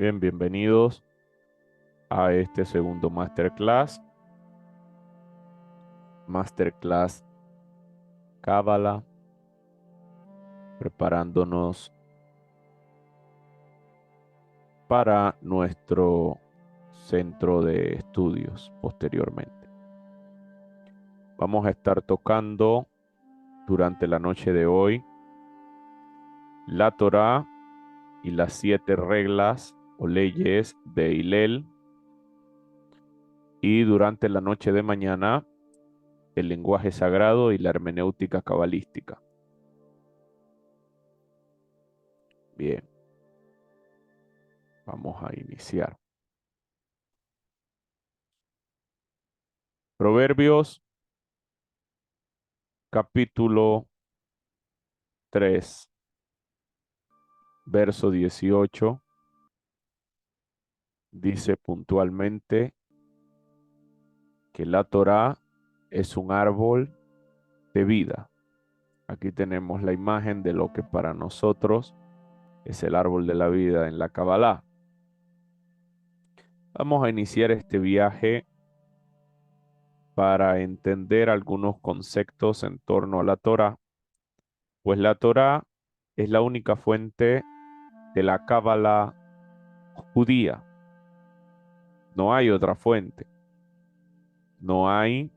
Bien, bienvenidos a este segundo Masterclass Cábala, preparándonos para nuestro centro de estudios posteriormente. Vamos a estar tocando durante la noche de hoy la Torá y las 7 reglas o leyes de Hillel, y durante la noche de mañana el lenguaje sagrado y la hermenéutica cabalística. Bien, vamos a iniciar. Proverbios capítulo 3, verso 18, dice puntualmente que la Torá es un árbol de vida. Aquí tenemos la imagen de lo que para nosotros es el árbol de la vida en la Kabbalah. Vamos a iniciar este viaje para entender algunos conceptos en torno a la Torá, pues la Torá es la única fuente de la Kabbalah judía. No hay otra fuente. No hay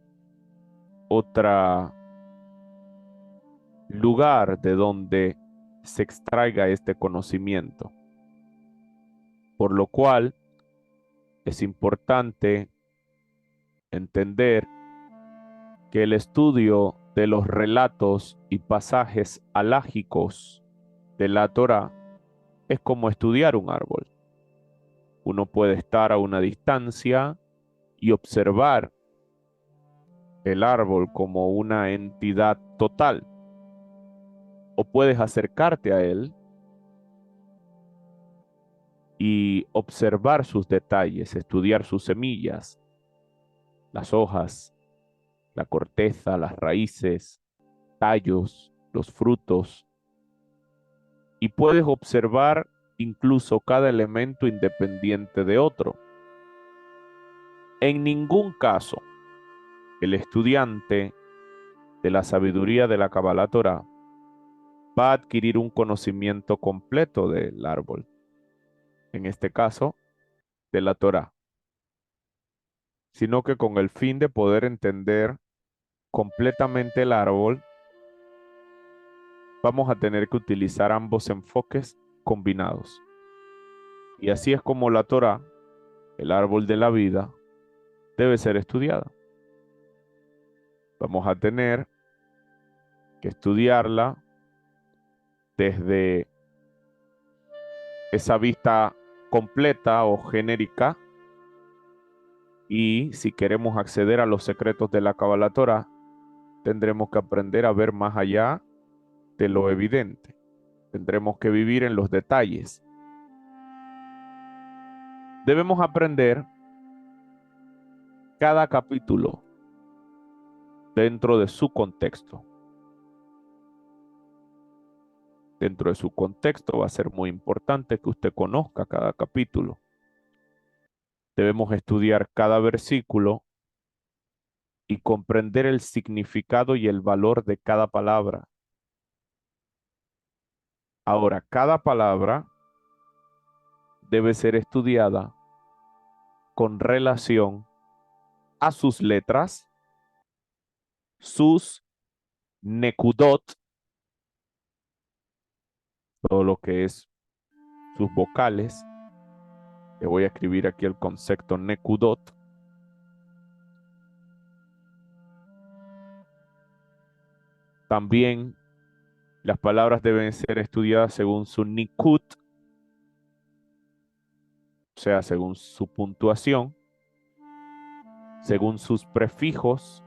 otra lugar de donde se extraiga este conocimiento. Por lo cual es importante entender que el estudio de los relatos y pasajes alágicos de la Torá es como estudiar un árbol. Uno puede estar a una distancia y observar el árbol como una entidad total, o puedes acercarte a él y observar sus detalles, estudiar sus semillas, las hojas, la corteza, las raíces, tallos, los frutos, y puedes observar incluso cada elemento independiente de otro. En ningún caso el estudiante de la sabiduría de la Kabbalah Torah va a adquirir un conocimiento completo del árbol, en este caso de la Torah, sino que con el fin de poder entender completamente el árbol, vamos a tener que utilizar ambos enfoques combinados. Y así es como la Torá, el árbol de la vida, debe ser estudiada. Vamos a tener que estudiarla desde esa vista completa o genérica, y si queremos acceder a los secretos de la Kabbalah Torá, tendremos que aprender a ver más allá de lo evidente. Tendremos que vivir en los detalles. Debemos aprender cada capítulo dentro de su contexto. Dentro de su contexto va a ser muy importante que usted conozca cada capítulo. Debemos estudiar cada versículo y comprender el significado y el valor de cada palabra. Ahora, cada palabra debe ser estudiada con relación a sus letras, sus nekudot, todo lo que es sus vocales. Le voy a escribir aquí el concepto nekudot. También las palabras deben ser estudiadas según su nikut, o sea, según su puntuación, según sus prefijos,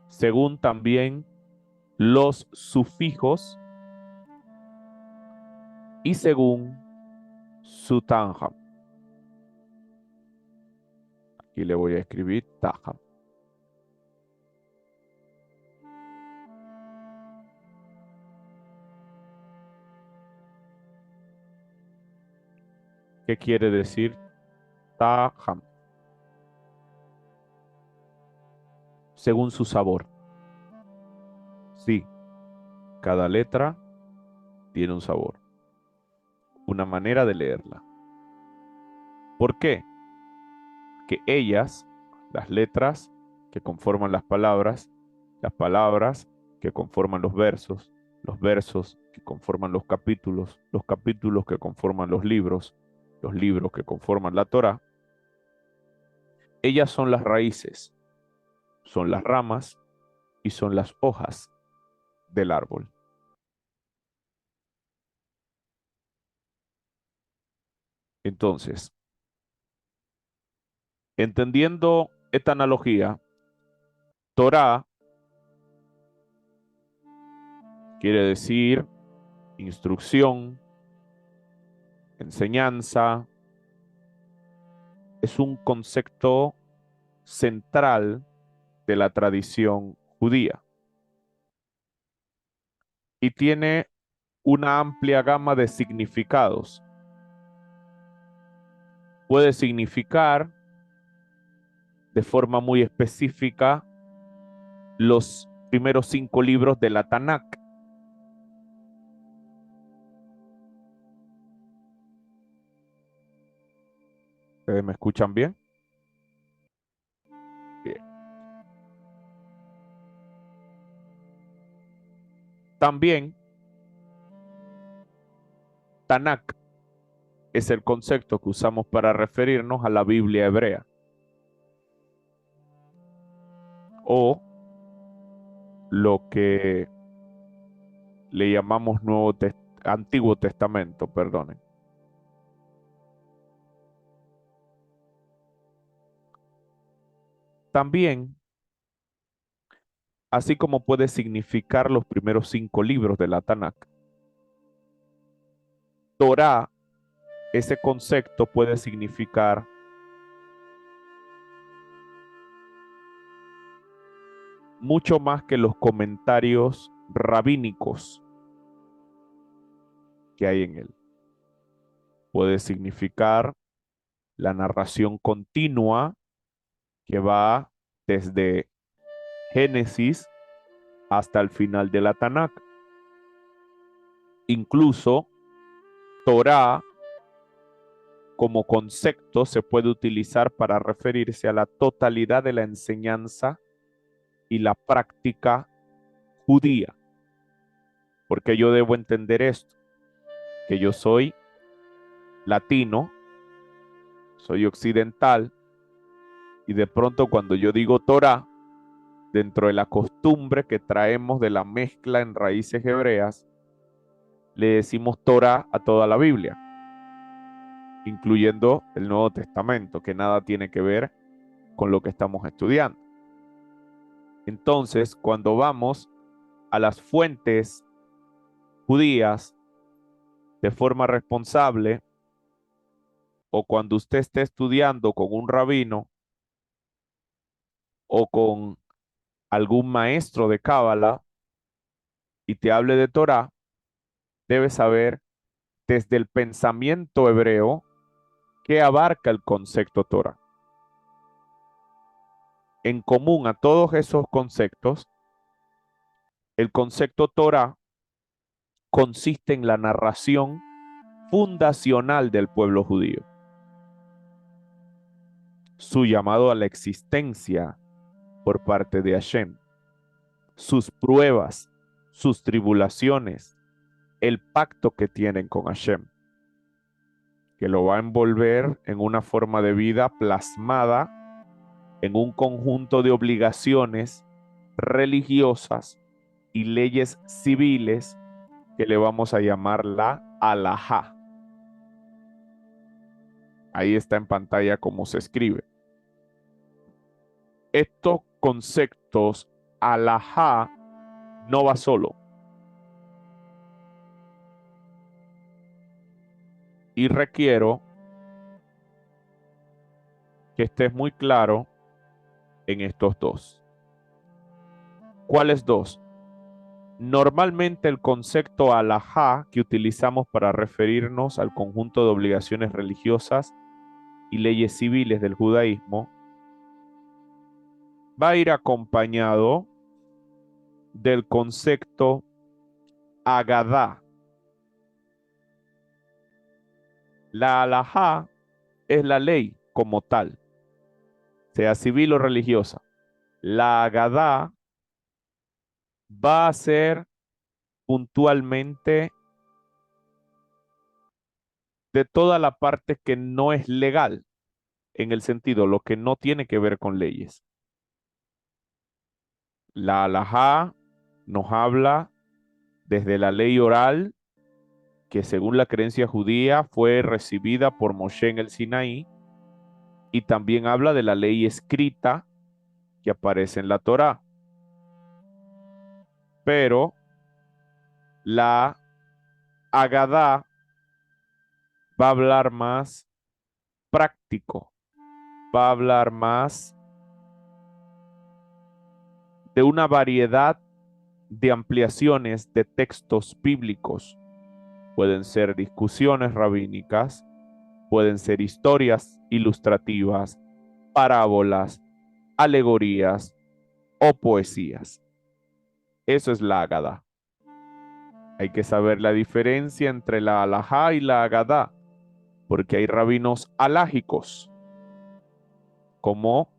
según también los sufijos y según su tanjam. Aquí le voy a escribir tanjam. ¿Qué quiere decir taham? Según su sabor. Sí, cada letra tiene un sabor, una manera de leerla. ¿Por qué? Que ellas, las letras que conforman las palabras que conforman los versos que conforman los capítulos que conforman los libros que conforman la Torá, ellas son las raíces, son las ramas y son las hojas del árbol. Entonces, entendiendo esta analogía, Torá quiere decir instrucción, enseñanza, es un concepto central de la tradición judía y tiene una amplia gama de significados. Puede significar de forma muy específica los primeros 5 libros de la Tanakh. ¿Me escuchan bien? Bien. También Tanakh es el concepto que usamos para referirnos a la Biblia hebrea o lo que le llamamos Antiguo Testamento, perdonen. También, así como puede significar los primeros 5 libros de la Tanakh, Torá, ese concepto puede significar mucho más que los comentarios rabínicos que hay en él. Puede significar la narración continua que va desde Génesis hasta el final de la Tanakh. Incluso Torá como concepto se puede utilizar para referirse a la totalidad de la enseñanza y la práctica judía. Porque yo debo entender esto, que yo soy latino, soy occidental, y de pronto cuando yo digo Torá, dentro de la costumbre que traemos de la mezcla en raíces hebreas, le decimos Torá a toda la Biblia, incluyendo el Nuevo Testamento, que nada tiene que ver con lo que estamos estudiando. Entonces, cuando vamos a las fuentes judías de forma responsable, o cuando usted esté estudiando con un rabino o con algún maestro de Cábala y te hable de Torá, debes saber desde el pensamiento hebreo qué abarca el concepto Torá. En común a todos esos conceptos, el concepto Torá consiste en la narración fundacional del pueblo judío, su llamado a la existencia por parte de Hashem, sus pruebas, sus tribulaciones, el pacto que tienen con Hashem, que lo va a envolver en una forma de vida plasmada en un conjunto de obligaciones religiosas y leyes civiles que le vamos a llamar la alajá. Ahí está en pantalla cómo se escribe. Estos conceptos, alajá no va solo. Y requiero que estés muy claro en estos dos. ¿Cuáles dos? Normalmente el concepto alajá que utilizamos para referirnos al conjunto de obligaciones religiosas y leyes civiles del judaísmo va a ir acompañado del concepto agadá. La alajá es la ley como tal, sea civil o religiosa. La agadá va a ser puntualmente de toda la parte que no es legal, en el sentido, lo que no tiene que ver con leyes. La alajá nos habla desde la ley oral, que según la creencia judía fue recibida por Moshe en el Sinaí, y también habla de la ley escrita que aparece en la Torá. Pero la Agadá va a hablar más práctico, va a hablar más de una variedad de ampliaciones de textos bíblicos. Pueden ser discusiones rabínicas, pueden ser historias ilustrativas, parábolas, alegorías o poesías. Eso es la Agadá. Hay que saber la diferencia entre la alajá y la Agadá, porque hay rabinos alágicos, como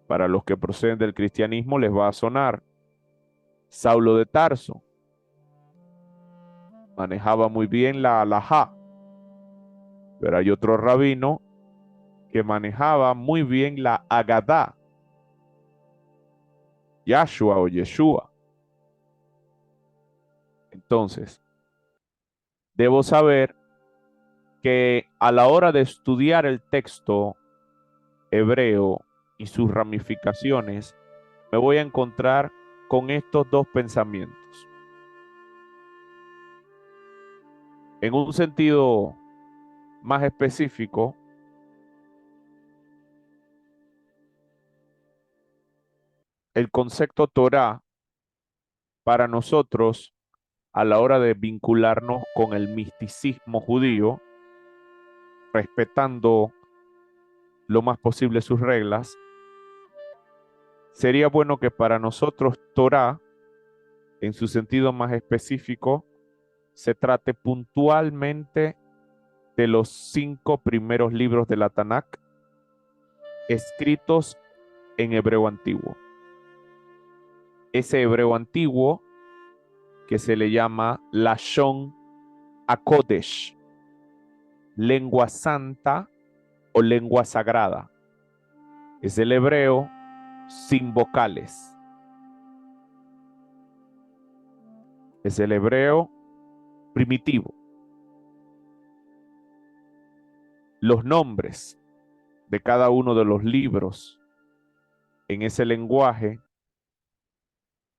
para los que proceden del cristianismo les va a sonar Saulo de Tarso. Manejaba muy bien la alajá, pero hay otro rabino que manejaba muy bien la Agadá, Yahshua o Yeshua. Entonces, debo saber que a la hora de estudiar el texto hebreo y sus ramificaciones, me voy a encontrar con estos dos pensamientos. En un sentido más específico, el concepto Torah para nosotros a la hora de vincularnos con el misticismo judío, respetando lo más posible sus reglas, sería bueno que para nosotros Torah, en su sentido más específico, se trate puntualmente de los 5 primeros libros de la Tanakh escritos en hebreo antiguo. Ese hebreo antiguo que se le llama Lashon HaKodesh, lengua santa o lengua sagrada. Es el hebreo sin vocales. Es el hebreo primitivo. Los nombres de cada uno de los libros en ese lenguaje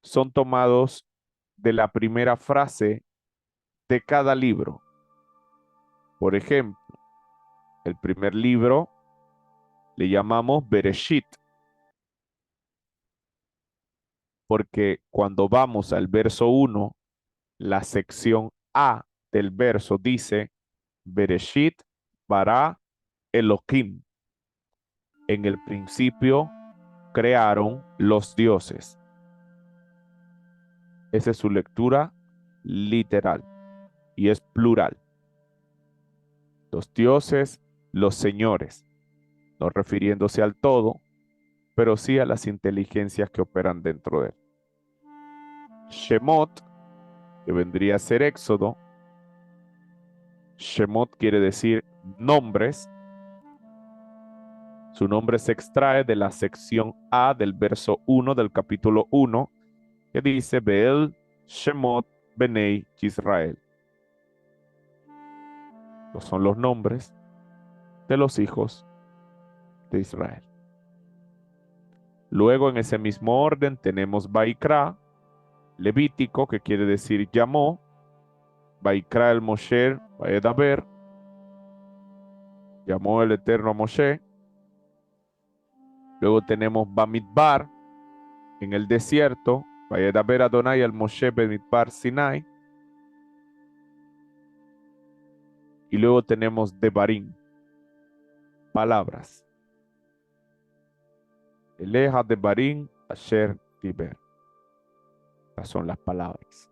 son tomados de la primera frase de cada libro. Por ejemplo, el primer libro le llamamos Bereshit, porque cuando vamos al verso 1, la sección A del verso dice Bereshit bara Elohim. En el principio crearon los dioses. Esa es su lectura literal y es plural. Los dioses, los señores, no refiriéndose al todo, pero sí a las inteligencias que operan dentro de él. Shemot, que vendría a ser Éxodo. Shemot quiere decir nombres. Su nombre se extrae de la sección A del verso 1 del capítulo 1, que dice Beel Shemot Benei Israel. Son los nombres de los hijos de Israel. Luego en ese mismo orden tenemos Vaikra, Levítico, que quiere decir llamó, Vaikra el Moshe, Vaedaber, llamó el Eterno a Moshe. Luego tenemos Bamidbar, en el desierto, Vayedaber Adonai al Moshe Bemidbar Sinai. Y luego tenemos Devarim, palabras. Eleja Devarim Asher Diber. Estas son las palabras.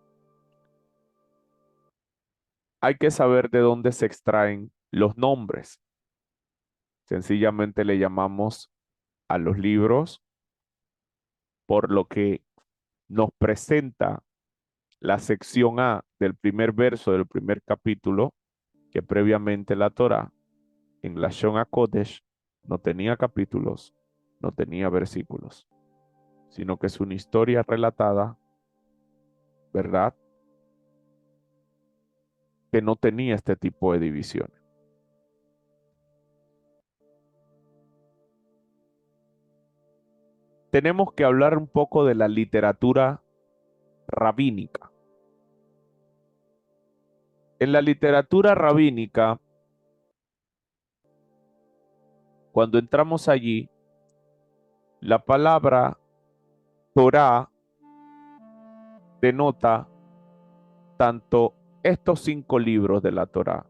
Hay que saber de dónde se extraen los nombres. Sencillamente le llamamos a los libros por lo que nos presenta la sección A del primer verso del primer capítulo, que previamente la Torá en Lashon HaKodesh no tenía capítulos, no tenía versículos, sino que es una historia relatada, ¿verdad? Que no tenía este tipo de divisiones. Tenemos que hablar un poco de la literatura rabínica. En la literatura rabínica, cuando entramos allí, la palabra Torá denota tanto estos 5 libros de la Torá,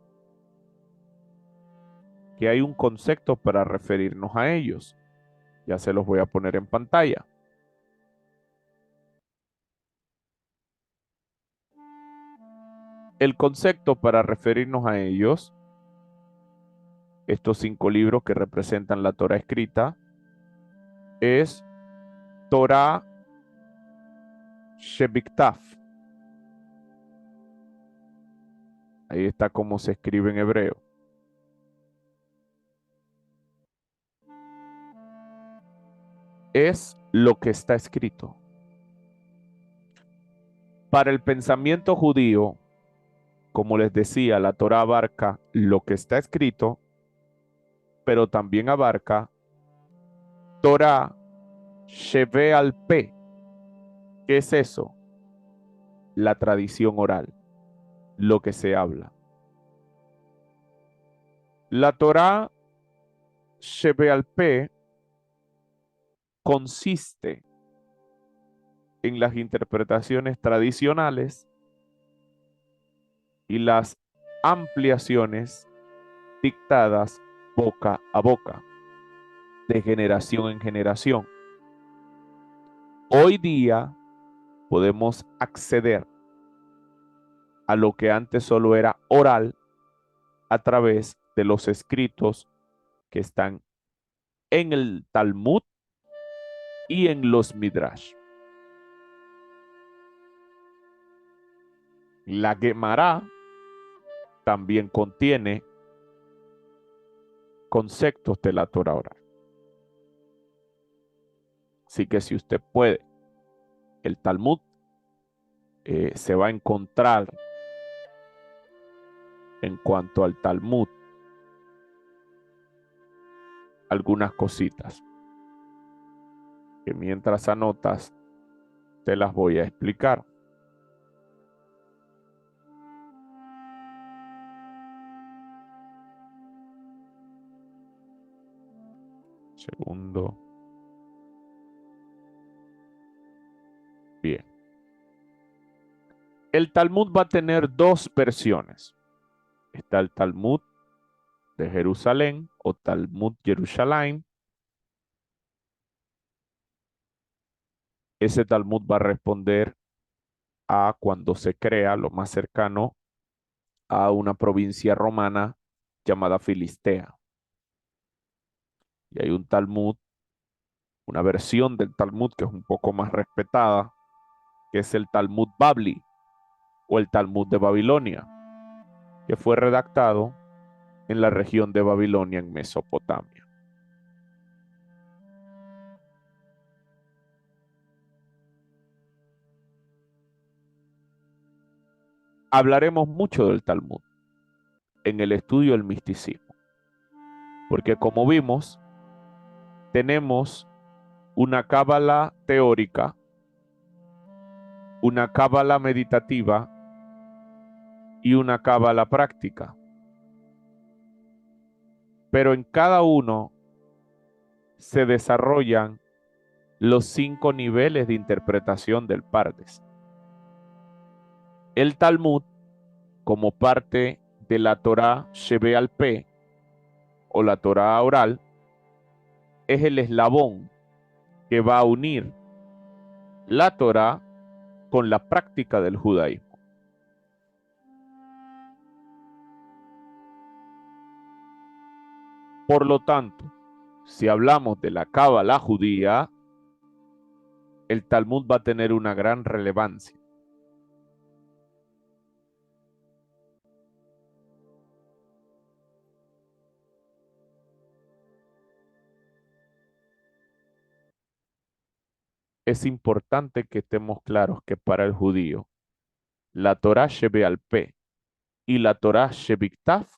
que hay un concepto para referirnos a ellos. Ya se los voy a poner en pantalla. El concepto para referirnos a ellos, estos 5 libros que representan la Torá escrita, es Torá Shebiktaf. Ahí está como se escribe en hebreo. Es lo que está escrito. Para el pensamiento judío, como les decía, la Torá abarca lo que está escrito, pero también abarca Torá Sheve al P. ¿Qué es eso? La tradición oral, lo que se habla. La Torá Sheve al P consiste en las interpretaciones tradicionales y las ampliaciones dictadas boca a boca, de generación en generación. Hoy día podemos acceder a lo que antes solo era oral a través de los escritos que están en el Talmud y en los Midrash. La Gemara también contiene conceptos de la Torah oral. Así que si usted puede, el Talmud se va a encontrar en cuanto al Talmud algunas cositas que mientras anotas te las voy a explicar. Segundo. Bien. El Talmud va a tener 2 versiones. Está el Talmud de Jerusalén o Talmud Jerusalén. Ese Talmud va a responder a cuando se crea lo más cercano a una provincia romana llamada Filistea. Y hay un Talmud, una versión del Talmud que es un poco más respetada, que es el Talmud Babli o el Talmud de Babilonia, que fue redactado en la región de Babilonia en Mesopotamia. Hablaremos mucho del Talmud en el estudio del misticismo, porque como vimos, tenemos una cábala teórica, una cábala meditativa y una cábala práctica. Pero en cada uno se desarrollan los 5 niveles de interpretación del Pardes. El Talmud, como parte de la Torá Shebe'al Peh o la Torá oral, es el eslabón que va a unir la Torá con la práctica del judaísmo. Por lo tanto, si hablamos de la Cábala judía, el Talmud va a tener una gran relevancia. Es importante que estemos claros que para el judío, la Torá Shebe'al Peh y la Torá Shebiktaf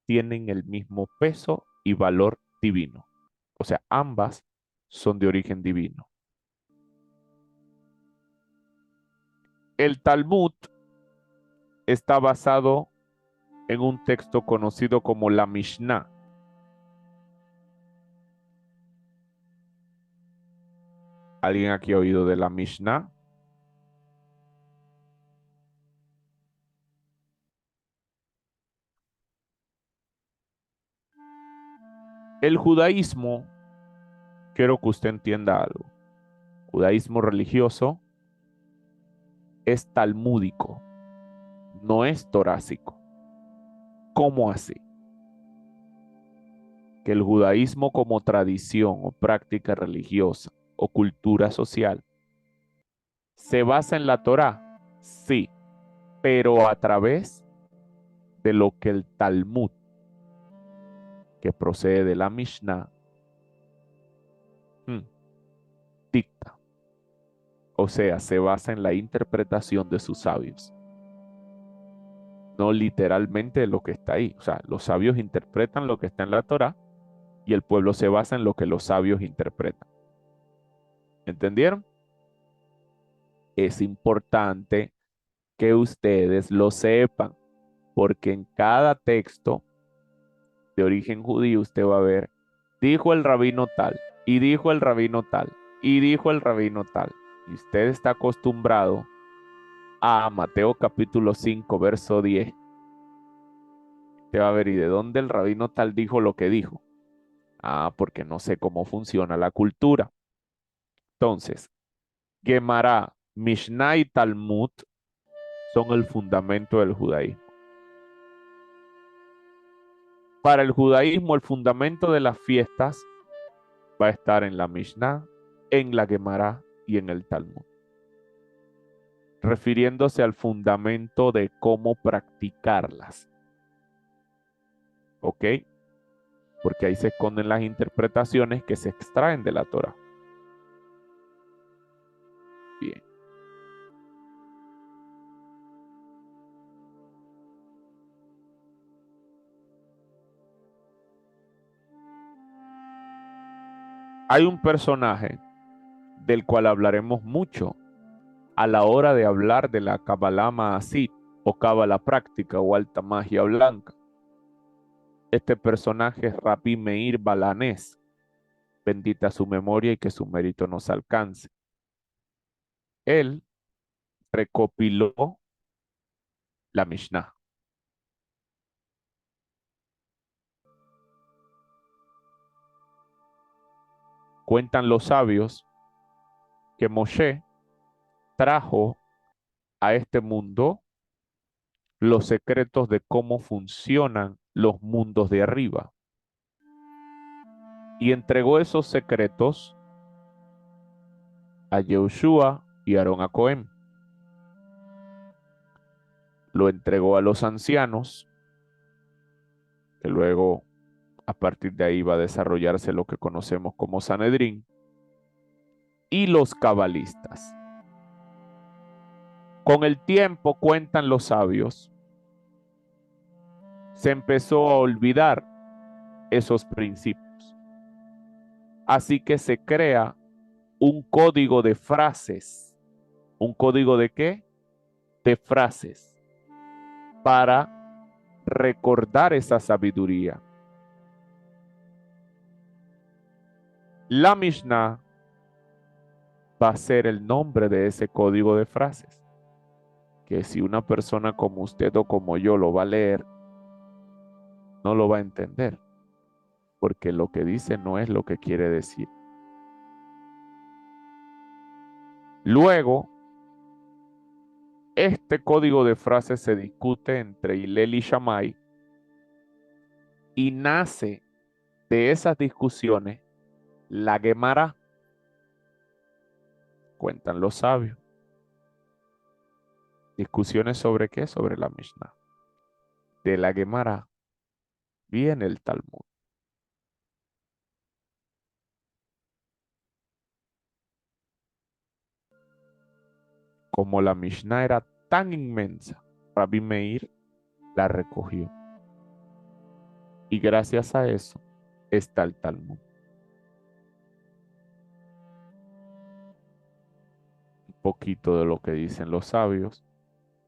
tienen el mismo peso y valor divino. O sea, ambas son de origen divino. El Talmud está basado en un texto conocido como la Mishnah. ¿Alguien aquí ha oído de la Mishnah? El judaísmo, quiero que usted entienda algo. Judaísmo religioso es talmúdico, no es torásico. ¿Cómo así? Que el judaísmo como tradición o práctica religiosa o cultura social se basa en la Torá, sí, pero a través de lo que el Talmud, que procede de la Mishnah, dicta. O sea, se basa en la interpretación de sus sabios, no literalmente lo que está ahí. O sea, los sabios interpretan lo que está en la Torá y el pueblo se basa en lo que los sabios interpretan. ¿Entendieron? Es importante que ustedes lo sepan, porque en cada texto de origen judío usted va a ver, dijo el rabino tal, y dijo el rabino tal, y dijo el rabino tal. Y usted está acostumbrado a Mateo capítulo 5, verso 10. Te va a ver, ¿y de dónde el rabino tal dijo lo que dijo? Ah, porque no sé cómo funciona la cultura. Entonces, Gemara, Mishnah y Talmud son el fundamento del judaísmo. Para el judaísmo, el fundamento de las fiestas va a estar en la Mishnah, en la Gemara y en el Talmud, refiriéndose al fundamento de cómo practicarlas. ¿Ok? Porque ahí se esconden las interpretaciones que se extraen de la Torah. Bien. Hay un personaje del cual hablaremos mucho a la hora de hablar de la Kabbalah Maasit o Kabbalah práctica o alta magia blanca. Este personaje es Rabbi Meir Balanés, bendita su memoria y que su mérito nos alcance. Él recopiló la Mishnah. Cuentan los sabios que Moshe trajo a este mundo los secretos de cómo funcionan los mundos de arriba y entregó esos secretos a Yehoshua y Aarón a Cohen. Lo entregó a los ancianos, que luego a partir de ahí va a desarrollarse lo que conocemos como Sanedrín, y los cabalistas. Con el tiempo, cuentan los sabios, se empezó a olvidar esos principios. Así que se crea un código de frases. ¿Un código de qué? De frases para recordar esa sabiduría. La Mishnah va a ser el nombre de ese código de frases, que si una persona como usted o como yo lo va a leer, no lo va a entender, porque lo que dice no es lo que quiere decir. Luego, este código de frases se discute entre Hillel y Shammai y nace de esas discusiones la Gemara, cuentan los sabios. ¿Discusiones sobre qué? Sobre la Mishnah. De la Gemara viene el Talmud. Como la Mishnah era tan inmensa, Rabbi Meir la recogió. Y gracias a eso está el Talmud. Un poquito de lo que dicen los sabios,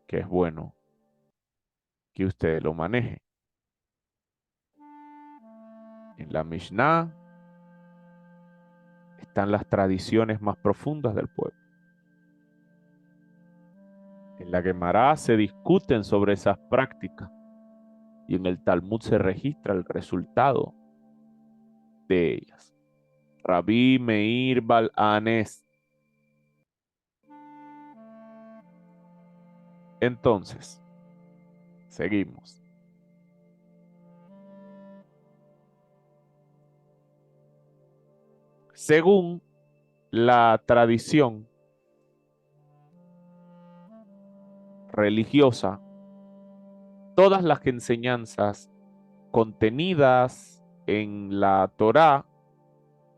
que es bueno que ustedes lo manejen. En la Mishnah están las tradiciones más profundas del pueblo. En la Gemara se discuten sobre esas prácticas y en el Talmud se registra el resultado de ellas. Rabbi Meir Bal-Anes. Entonces, seguimos. Según la tradición religiosa, todas las enseñanzas contenidas en la Torá,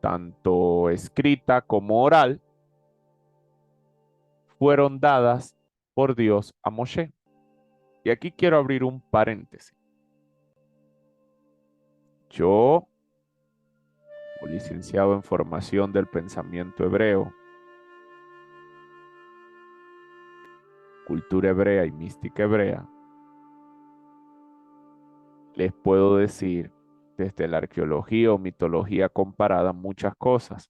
tanto escrita como oral, fueron dadas por Dios a Moshe. Y aquí quiero abrir un paréntesis. Yo, como licenciado en formación del pensamiento hebreo, cultura hebrea y mística hebrea, les puedo decir desde la arqueología o mitología comparada muchas cosas.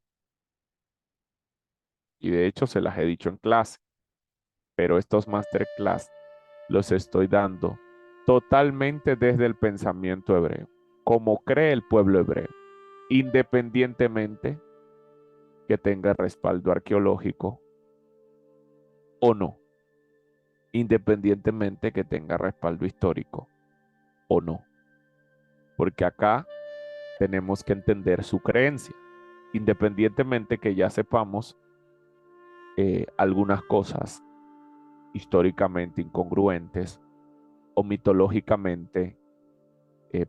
Y de hecho se las he dicho en clase, pero estos masterclass los estoy dando totalmente desde el pensamiento hebreo, como cree el pueblo hebreo, independientemente que tenga respaldo arqueológico o no, independientemente que tenga respaldo histórico o no, porque acá tenemos que entender su creencia, independientemente que ya sepamos algunas cosas históricamente incongruentes o mitológicamente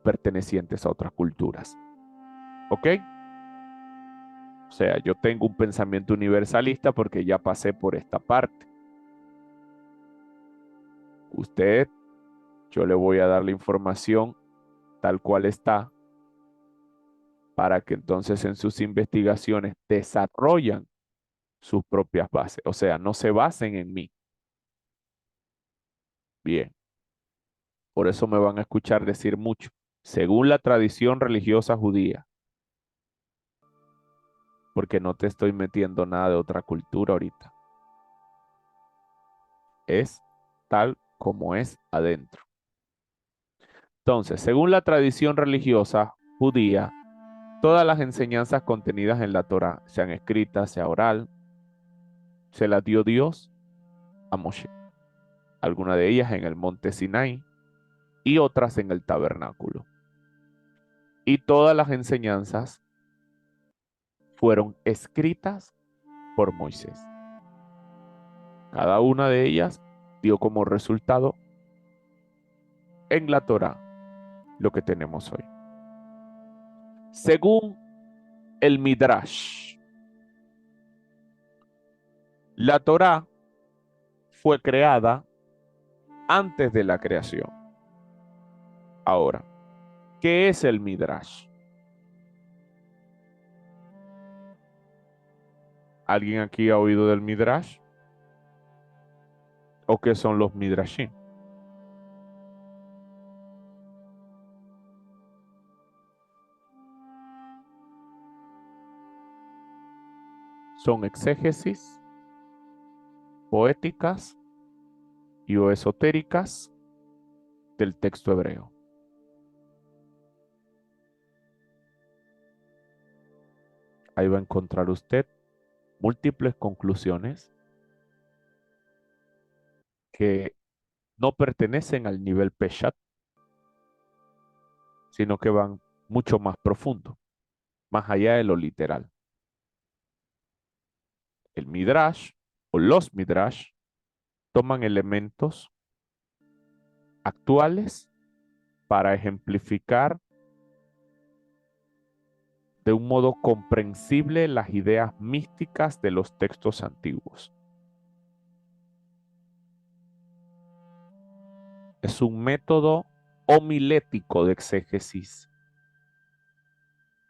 pertenecientes a otras culturas. ¿Ok? O sea, yo tengo un pensamiento universalista porque ya pasé por esta parte. Usted, yo le voy a dar la información tal cual está para que entonces en sus investigaciones desarrollen sus propias bases. O sea, no se basen en mí. Bien, por eso me van a escuchar decir mucho. Según la tradición religiosa judía, porque no te estoy metiendo nada de otra cultura ahorita. Es tal como es adentro. Entonces, según la tradición religiosa judía, todas las enseñanzas contenidas en la Torá, sean escritas, sea oral, se las dio Dios a Moshe. Algunas de ellas en el monte Sinai y otras en el tabernáculo. Y todas las enseñanzas fueron escritas por Moisés. Cada una de ellas dio como resultado en la Torá lo que tenemos hoy. Según el Midrash, la Torá fue creada antes de la creación. Ahora, ¿qué es el Midrash? ¿Alguien aquí ha oído del Midrash? ¿O qué son los Midrashim? son exégesis, poéticas y o esotéricas del texto hebreo. Ahí va a encontrar usted múltiples conclusiones que no pertenecen al nivel Peshat, sino que van mucho más profundo, más allá de lo literal. El Midrash o los Midrash toman elementos actuales para ejemplificar de un modo comprensible las ideas místicas de los textos antiguos. Es un método homilético de exégesis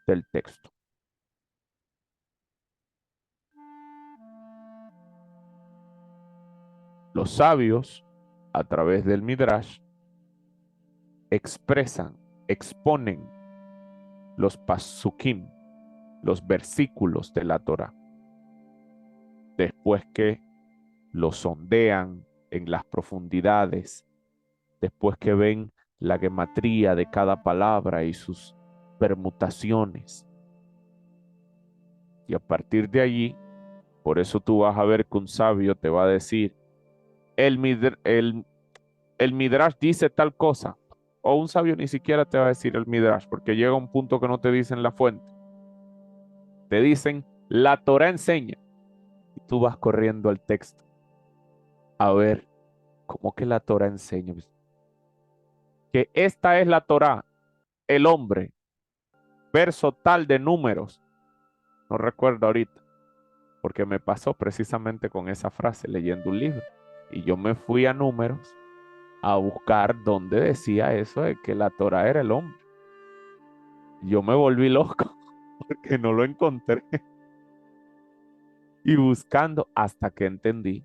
del texto. Los sabios, a través del Midrash, expresan, exponen los pasukim, los versículos de la Torah, después que los sondean en las profundidades, después que ven la gematría de cada palabra y sus permutaciones. Y a partir de allí, por eso tú vas a ver que un sabio te va a decir, el Midrash dice tal cosa, o un sabio ni siquiera te va a decir el Midrash, porque llega un punto que no te dicen la fuente. Te dicen, la Torah enseña. Y tú vas corriendo al texto a ver cómo que la Torah enseña. Que esta es la Torah, el hombre, verso tal de Números. No recuerdo ahorita, porque me pasó precisamente con esa frase leyendo un libro. Y yo me fui a Números a buscar dónde decía eso de que la Torah era el hombre. Yo me volví loco porque no lo encontré. Y buscando hasta que entendí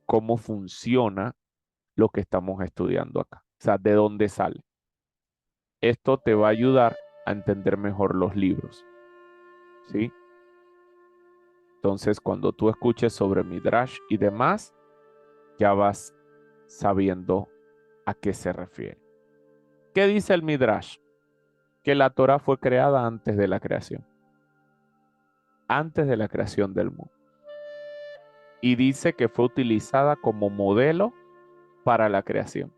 cómo funciona lo que estamos estudiando acá. O sea, de dónde sale. Esto te va a ayudar a entender mejor los libros. ¿Sí? Entonces, cuando tú escuches sobre Midrash y demás, ya vas sabiendo a qué se refiere. ¿Qué dice el Midrash? Que la Torah fue creada antes de la creación. Antes de la creación del mundo. Y dice que fue utilizada como modelo para la creación.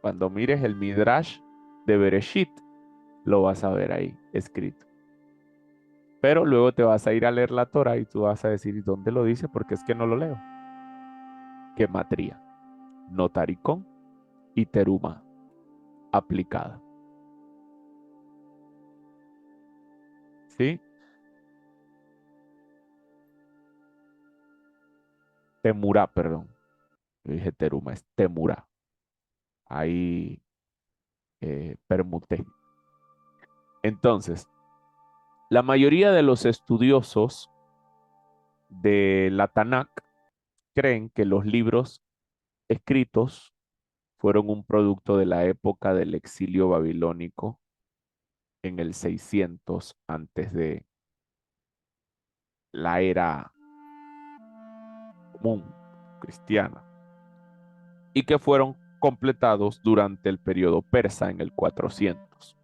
Cuando mires el Midrash de Bereshit, lo vas a ver ahí escrito. Pero luego te vas a ir a leer la Torah y tú vas a decir, ¿y dónde lo dice? Porque es que no lo leo. Gematría, notaricón y teruma aplicada. ¿Sí? Temurá, perdón. Yo dije teruma, es temurá. Ahí permuté. Entonces, la mayoría de los estudiosos de la Tanakh creen que los libros escritos fueron un producto de la época del exilio babilónico en el 600 antes de la era común cristiana y que fueron completados durante el periodo persa en el 400.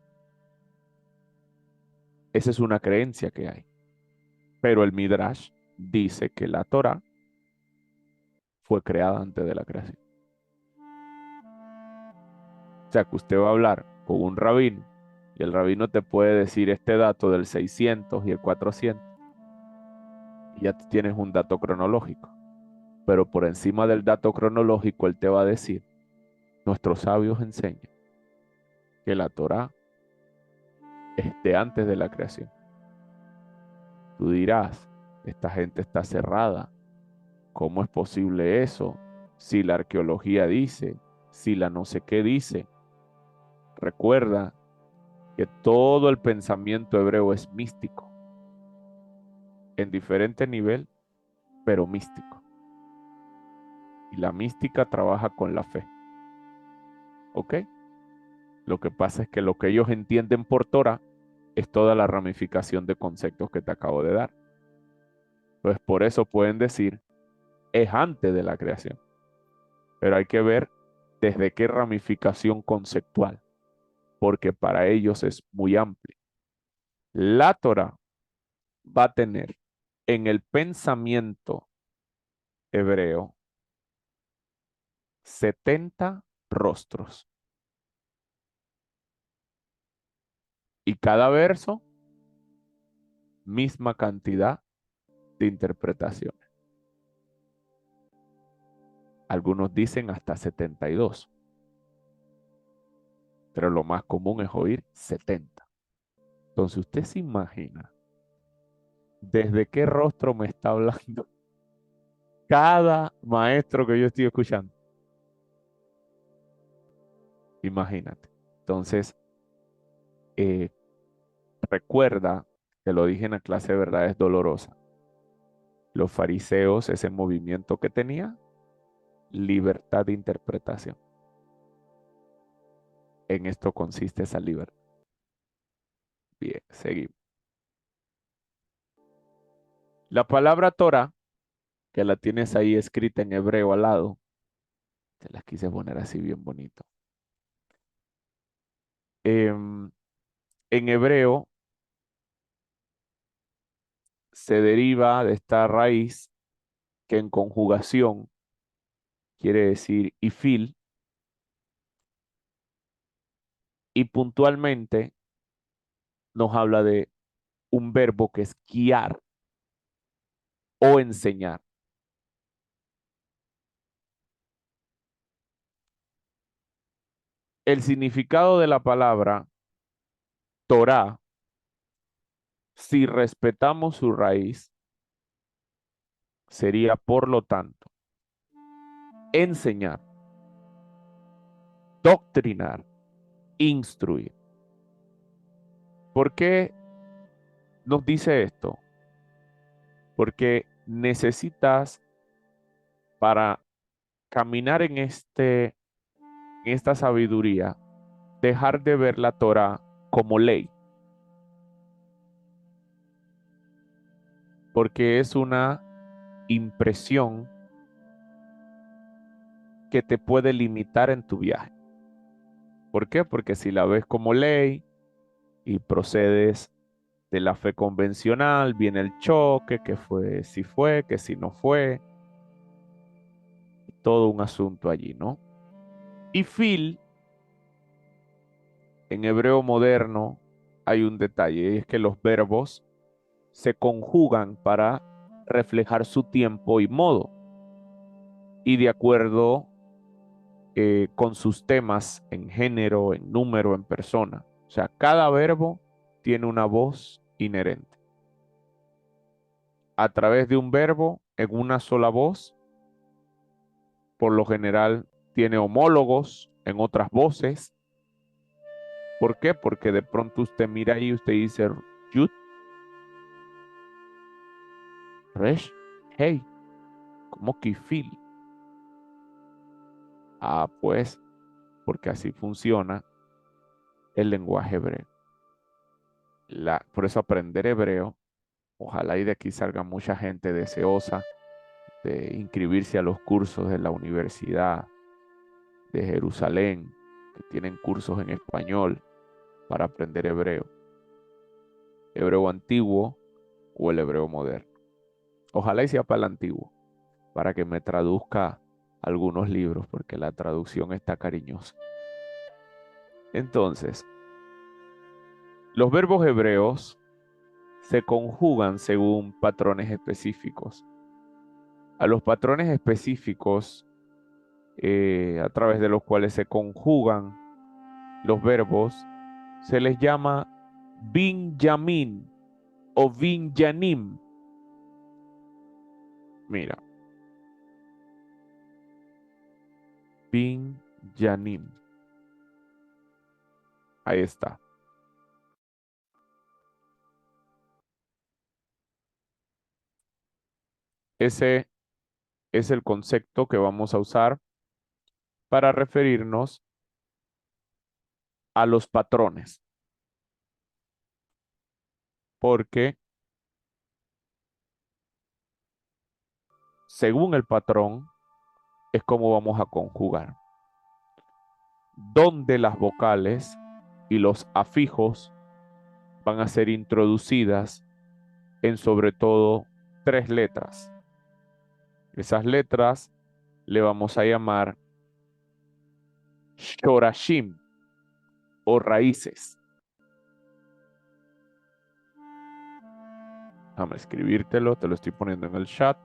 Esa es una creencia que hay. Pero el Midrash dice que la Torah fue creada antes de la creación. O sea que usted va a hablar con un rabino y el rabino te puede decir este dato del 600 y el 400 y ya tienes un dato cronológico. Pero por encima del dato cronológico él te va a decir, nuestros sabios enseñan que la Torah es de antes de la creación. Tú dirás, esta gente está cerrada. ¿Cómo es posible eso? Si la arqueología dice, si la no sé qué dice. Recuerda que todo el pensamiento hebreo es místico, en diferente nivel, pero místico. Y la mística trabaja con la fe. ¿Ok? Lo que pasa es que lo que ellos entienden por Torah es toda la ramificación de conceptos que te acabo de dar. Pues por eso pueden decir, es antes de la creación. Pero hay que ver desde qué ramificación conceptual, porque para ellos es muy amplio. La Torá va a tener en el pensamiento hebreo 70 rostros. Y cada verso, misma cantidad de interpretaciones. Algunos dicen hasta 72, pero lo más común es oír 70. Entonces usted se imagina desde qué rostro me está hablando cada maestro que yo estoy escuchando. Imagínate. Entonces, eh, recuerda que lo dije en la clase de verdades dolorosa. Los fariseos, ese movimiento que tenía, libertad de interpretación. En esto consiste esa libertad. Bien, seguimos. La palabra Torah, que la tienes ahí escrita en hebreo al lado, te las quise poner así bien bonito. Em, en hebreo se deriva de esta raíz que en conjugación quiere decir ifil, y puntualmente nos habla de un verbo que es guiar o enseñar. El significado de la palabra Torah, si respetamos su raíz, sería por lo tanto enseñar, doctrinar, instruir. ¿Por qué nos dice esto? Porque necesitas para caminar en esta sabiduría, dejar de ver la Torah como ley, porque es una impresión que te puede limitar en tu viaje. ¿Por qué? Porque si la ves como ley y procedes de la fe convencional, viene el choque, que fue, si fue, que si no fue, todo un asunto allí, ¿no? Y fil, en hebreo moderno, hay un detalle, y es que los verbos se conjugan para reflejar su tiempo y modo, y de acuerdo con sus temas en género, en número, en persona. O sea, cada verbo tiene una voz inherente. A través de un verbo, en una sola voz, por lo general tiene homólogos en otras voces. ¿Por qué? Porque de pronto usted mira ahí y usted dice, Yud, Resh, Hey, como Kifil. Ah, pues, porque así funciona el lenguaje hebreo. Por eso aprender hebreo, ojalá y de aquí salga mucha gente deseosa de inscribirse a los cursos de la Universidad de Jerusalén, que tienen cursos en español para aprender hebreo, hebreo antiguo o el hebreo moderno. Ojalá y sea para el antiguo, para que me traduzca algunos libros, porque la traducción está cariñosa. Entonces, los verbos hebreos se conjugan según patrones específicos. A los patrones específicos a través de los cuales se conjugan los verbos se les llama Binyamin o Binyanim. Mira, Binyanim. Ahí está. Ese es el concepto que vamos a usar para referirnos a los patrones, porque según el patrón, es como vamos a conjugar. Donde las vocales y los afijos van a ser introducidas en sobre todo 3 letras. Esas letras le vamos a llamar shorashim o raíces. Déjame escribírtelo, te lo estoy poniendo en el chat.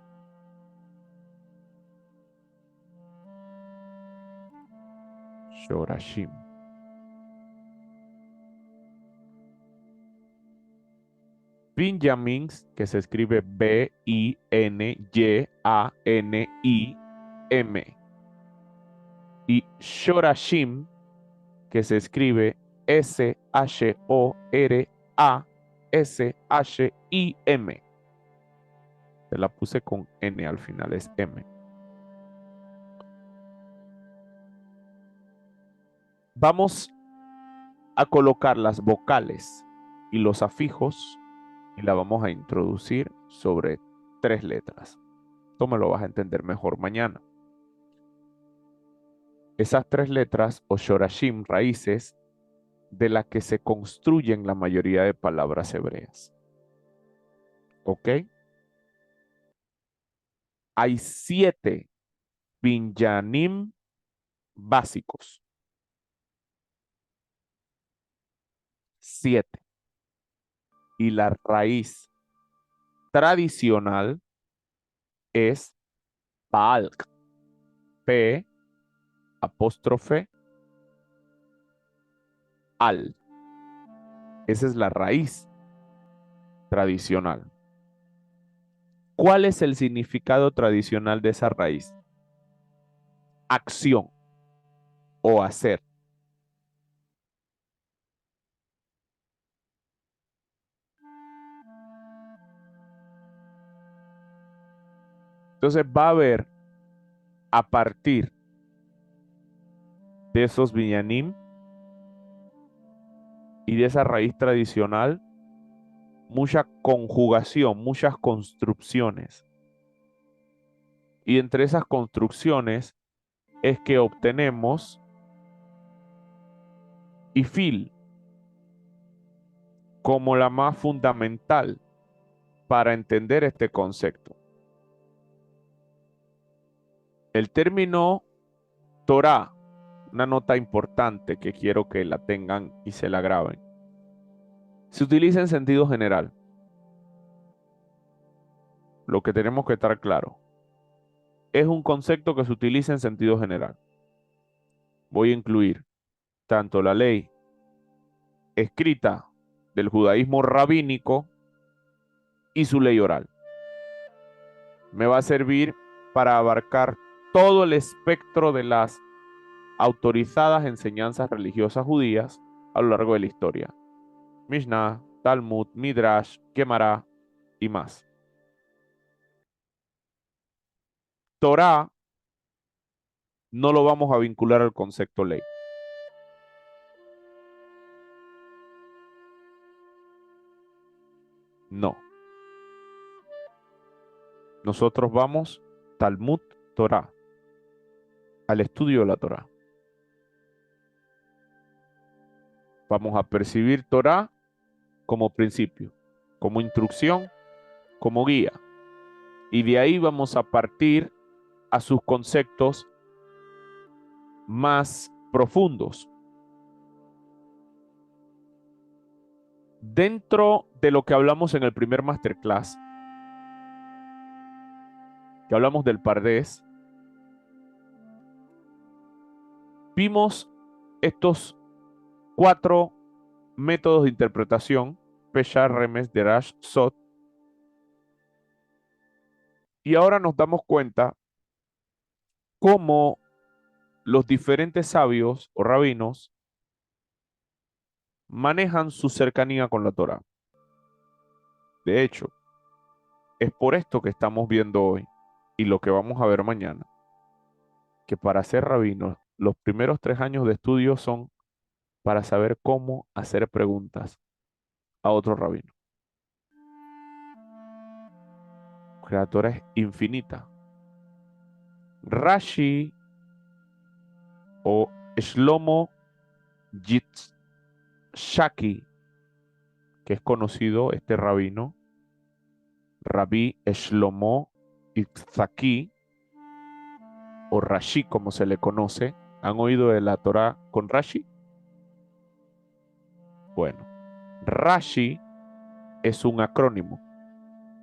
Shorashim. Binjamins, que se escribe B-I-N-Y-A-N-I-M. Y Shorashim, que se escribe S-H-O-R-A-S-H-I-M. Te la puse con N al final, es M. Vamos a colocar las vocales y los afijos y la vamos a introducir sobre 3 letras. Esto me lo vas a entender mejor mañana. Esas 3 letras o shorashim, raíces, de las que se construyen la mayoría de palabras hebreas. ¿Ok? Hay 7 binyanim básicos. 7. Y la raíz tradicional es Paalk. P apóstrofe al. Esa es la raíz tradicional. ¿Cuál es el significado tradicional de esa raíz? Acción o hacer. Entonces va a haber a partir de esos binyanim y de esa raíz tradicional mucha conjugación, muchas construcciones. Y entre esas construcciones es que obtenemos ifil como la más fundamental para entender este concepto. El término Torah, una nota importante que quiero que la tengan y se la graben, se utiliza en sentido general. Lo que tenemos que estar claro, es un concepto que se utiliza en sentido general. Voy a incluir tanto la ley escrita del judaísmo rabínico y su ley oral. Me va a servir para abarcar todo el espectro de las autorizadas enseñanzas religiosas judías a lo largo de la historia. Mishnah, Talmud, Midrash, Gemara y más. Torah no lo vamos a vincular al concepto ley. No. Nosotros vamos Talmud, Torah, al estudio de la Torah. Vamos a percibir Torah como principio, como instrucción, como guía. Y de ahí vamos a partir a sus conceptos más profundos. Dentro de lo que hablamos en el primer masterclass, que hablamos del Pardés, vimos estos 4 métodos de interpretación: Pesha, Remes, Derash, Sot. Y ahora nos damos cuenta cómo los diferentes sabios o rabinos manejan su cercanía con la Torah. De hecho, es por esto que estamos viendo hoy y lo que vamos a ver mañana, que para ser rabinos, los primeros 3 años de estudio son para saber cómo hacer preguntas a otro rabino. La Torah es infinita. Rashi o Shlomo Yitzhaki, que es conocido este rabino, Rabí Shlomo Yitzhaki, o Rashi como se le conoce. ¿Han oído de la Torá con Rashi? Bueno, Rashi es un acrónimo.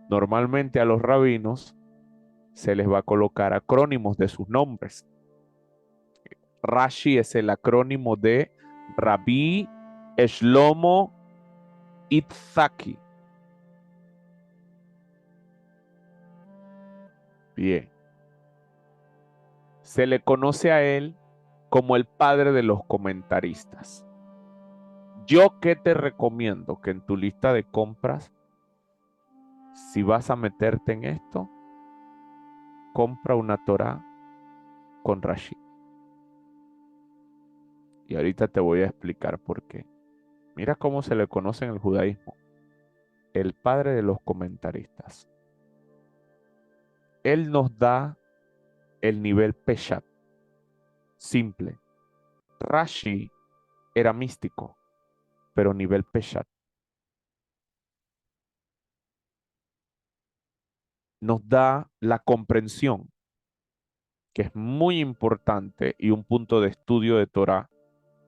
Normalmente a los rabinos se les va a colocar acrónimos de sus nombres. Rashi es el acrónimo de Rabí Shlomo Yitzhaki. Bien. Se le conoce a él como el padre de los comentaristas. Yo qué te recomiendo que en tu lista de compras, si vas a meterte en esto, compra una Torá con Rashi. Y ahorita te voy a explicar por qué. Mira cómo se le conoce en el judaísmo. El padre de los comentaristas. Él nos da el nivel Peshat, simple. Rashi era místico, pero nivel Peshat. Nos da la comprensión, que es muy importante y un punto de estudio de Torah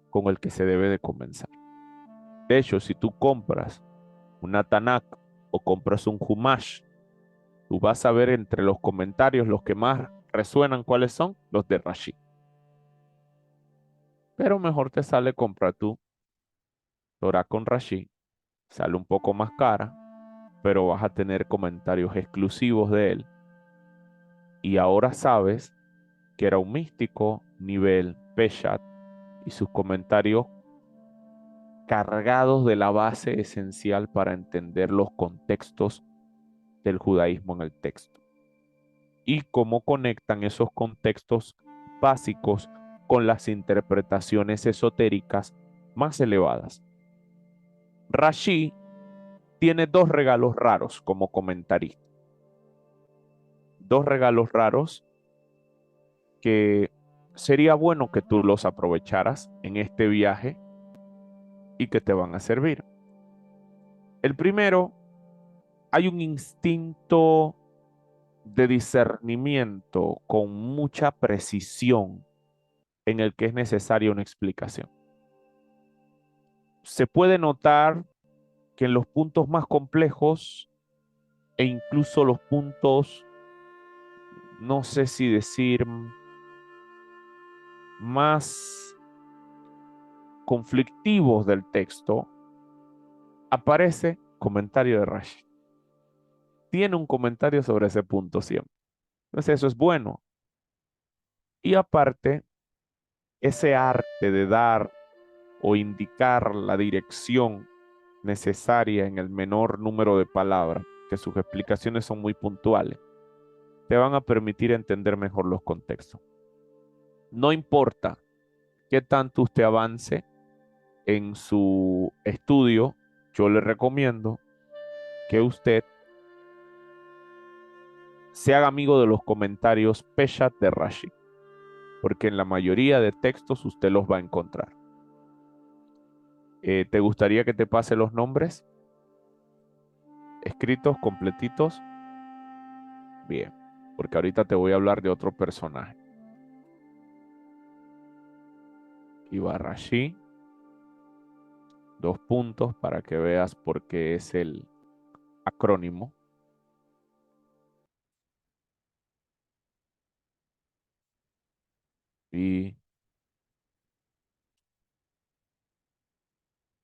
con el que se debe de comenzar. De hecho, si tú compras una Tanakh o compras un Humash, tú vas a ver entre los comentarios los que más resuenan cuáles son los de Rashi. Pero mejor te sale comprar tu Torah con Rashi. Sale un poco más cara, pero vas a tener comentarios exclusivos de él. Y ahora sabes que era un místico nivel Peshat y sus comentarios cargados de la base esencial para entender los contextos del judaísmo en el texto y cómo conectan esos contextos básicos con las interpretaciones esotéricas más elevadas. Rashi tiene dos regalos raros como comentarista. Dos regalos raros que sería bueno que tú los aprovecharas en este viaje y que te van a servir. El primero, hay un instinto de discernimiento con mucha precisión en el que es necesaria una explicación. Se puede notar que en los puntos más complejos e incluso los puntos, no sé si decir, más conflictivos del texto, aparece comentario de Rashi. Tiene un comentario sobre ese punto siempre. Entonces eso es bueno. Y aparte, ese arte de dar o indicar la dirección necesaria en el menor número de palabras, que sus explicaciones son muy puntuales, te van a permitir entender mejor los contextos. No importa qué tanto usted avance en su estudio, yo le recomiendo que usted se haga amigo de los comentarios Peshat de Rashi, porque en la mayoría de textos usted los va a encontrar. ¿Te gustaría que te pase los nombres escritos, completitos? Bien, porque ahorita te voy a hablar de otro personaje. Rashi, dos puntos para que veas por qué es el acrónimo. Y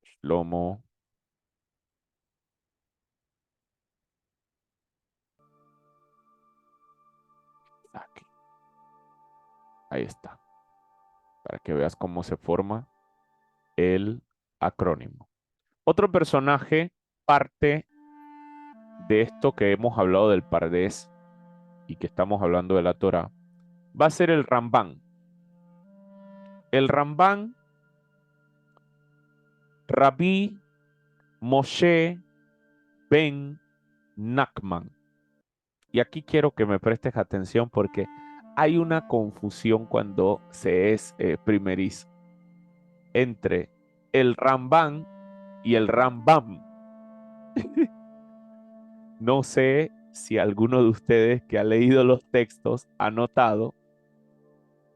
Shlomo aquí. Ahí está, para que veas cómo se forma el acrónimo. Otro personaje, parte de esto que hemos hablado del Pardés y que estamos hablando de la Torah, va a ser el Rambán. El Rambán, Rabí Moshe Ben Nachman. Y aquí quiero que me prestes atención porque hay una confusión cuando se es primerizo entre el Rambam y el Rambam. No sé si alguno de ustedes que ha leído los textos ha notado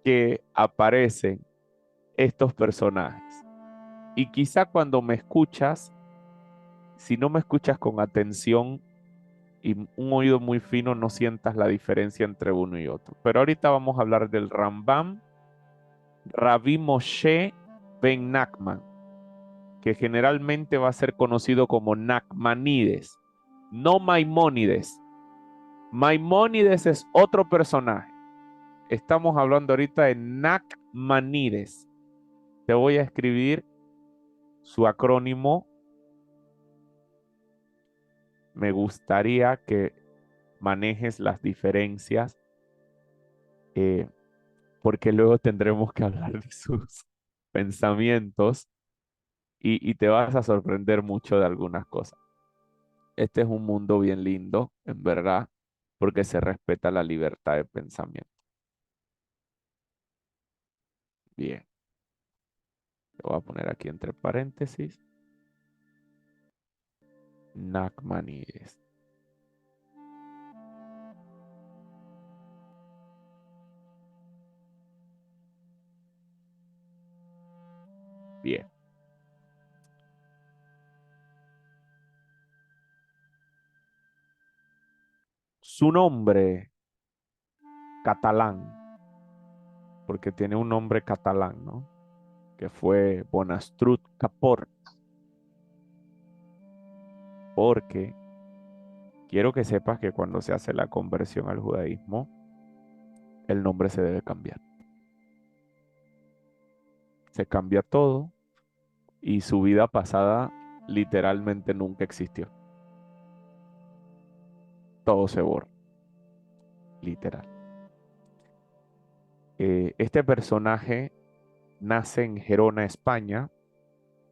que aparecen estos personajes. Y quizá cuando me escuchas, si no me escuchas con atención y un oído muy fino, no sientas la diferencia entre uno y otro. Pero ahorita vamos a hablar del Rambam, Rabbi Moshe ben Nachman, que generalmente va a ser conocido como Nachmanides, no Maimónides. Maimónides es otro personaje. Estamos hablando ahorita de Nachmanides. Te voy a escribir su acrónimo. Me gustaría que manejes las diferencias, eh, porque luego tendremos que hablar de sus pensamientos y te vas a sorprender mucho de algunas cosas. Este es un mundo bien lindo, en verdad, porque se respeta la libertad de pensamiento. Bien, lo voy a poner aquí entre paréntesis. Nachmanides. Bien. Su nombre catalán, porque tiene un nombre catalán, ¿no? Que fue Bonastrut Caport, porque quiero que sepas que cuando se hace la conversión al judaísmo, el nombre se debe cambiar. Se cambia todo y su vida pasada literalmente nunca existió. Todo se borra, literal. Este personaje nace en Gerona, España,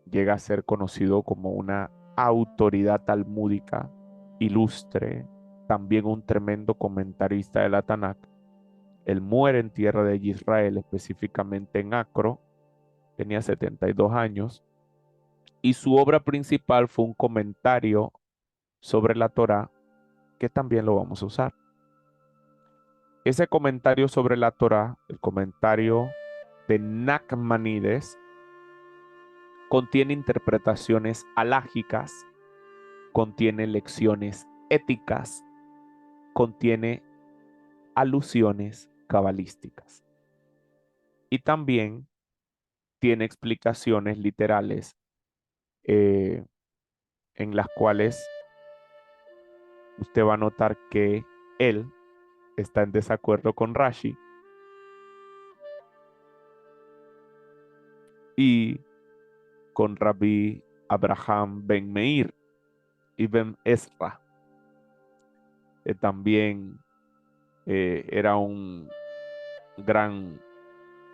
llega a ser conocido como una autoridad talmúdica ilustre, también un tremendo comentarista de la Tanakh. Él muere en tierra de Israel, específicamente en Acro, tenía 72 años, y su obra principal fue un comentario sobre la Torá, que también lo vamos a usar. Ese comentario sobre la Torá, el comentario de Nachmanides, contiene interpretaciones alágicas, contiene lecciones éticas, contiene alusiones cabalísticas y también tiene explicaciones literales, eh, en las cuales usted va a notar que él está en desacuerdo con Rashi y con Rabbi Abraham ben Meir y ben Ezra, que también era un gran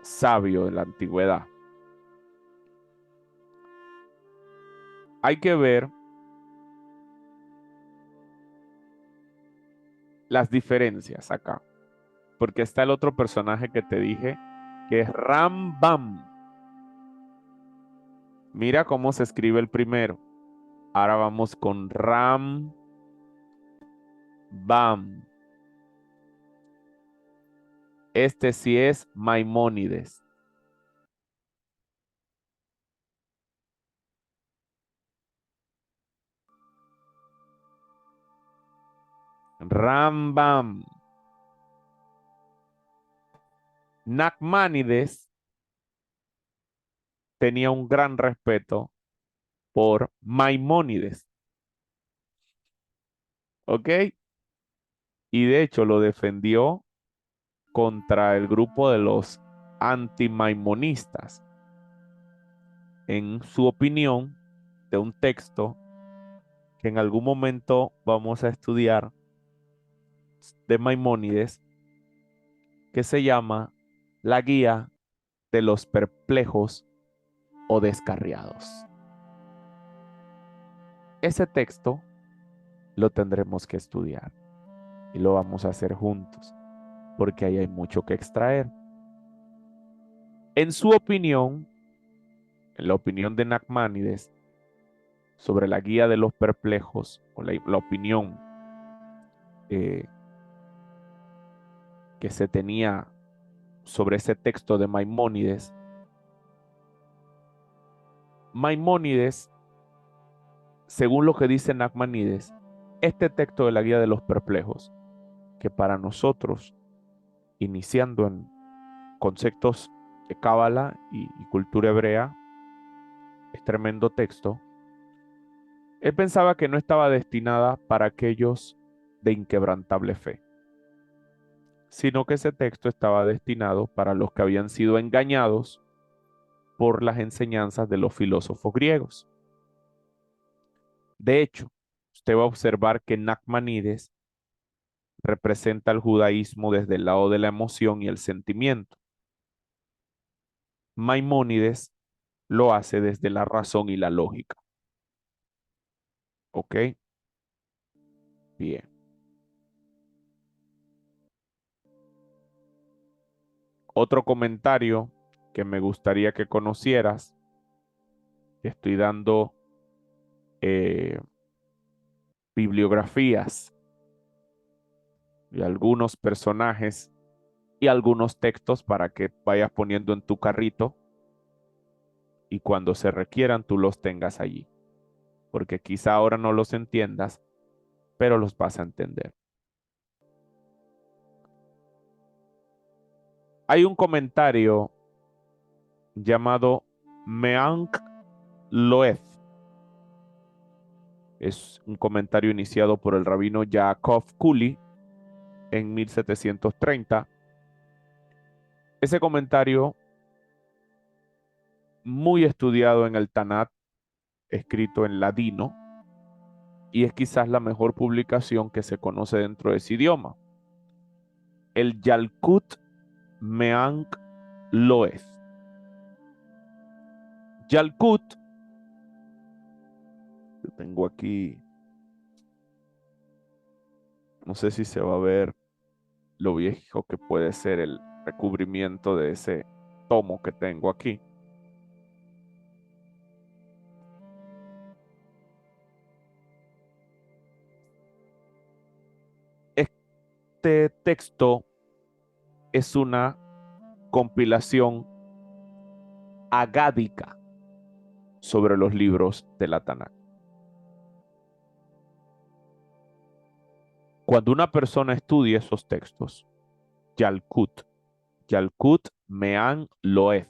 sabio de la antigüedad. Hay que ver las diferencias acá, porque está el otro personaje que te dije, que es Rambam. Mira cómo se escribe el primero. Ahora vamos con Rambam. Este sí es Maimónides. Rambam. Nachmanides tenía un gran respeto por Maimónides, ¿ok? Y de hecho lo defendió contra el grupo de los antimaimonistas. En su opinión, de un texto que en algún momento vamos a estudiar de Maimónides, que se llama La Guía de los Perplejos o Descarriados. Ese texto lo tendremos que estudiar y lo vamos a hacer juntos. porque ahí hay mucho que extraer. En su opinión, en la opinión de Nachmanides, sobre la guía de los perplejos, o la opinión eh, que se tenía sobre ese texto de Maimónides, Maimónides, según lo que dice Nachmanides, este texto de la guía de los perplejos, que para nosotros, iniciando en conceptos de Cábala y cultura hebrea, es tremendo texto. Él pensaba que no estaba destinada para aquellos de inquebrantable fe, sino que ese texto estaba destinado para los que habían sido engañados por las enseñanzas de los filósofos griegos. De hecho, usted va a observar que Nachmanides representa el judaísmo desde el lado de la emoción y el sentimiento. Maimónides lo hace desde la razón y la lógica. ¿Ok? Bien. Otro comentario que me gustaría que conocieras, que estoy dando eh, bibliografías de algunos personajes y algunos textos para que vayas poniendo en tu carrito y cuando se requieran tú los tengas allí, porque quizá ahora no los entiendas, pero los vas a entender. Hay un comentario llamado Meank Loeth. Es un comentario iniciado por el rabino Yaakov Kuli en 1730. Ese comentario, muy estudiado en el Tanat, escrito en ladino, y es quizás la mejor publicación que se conoce dentro de ese idioma. El Yalkut Meank Loeth. Yalkut, tengo aquí, no sé si se va a ver lo viejo que puede ser el recubrimiento de ese tomo que tengo aquí. Este texto es una compilación agádica sobre los libros de la Tanakh. Cuando una persona estudia esos textos, Yalkut, Yalkut Mean Loeth,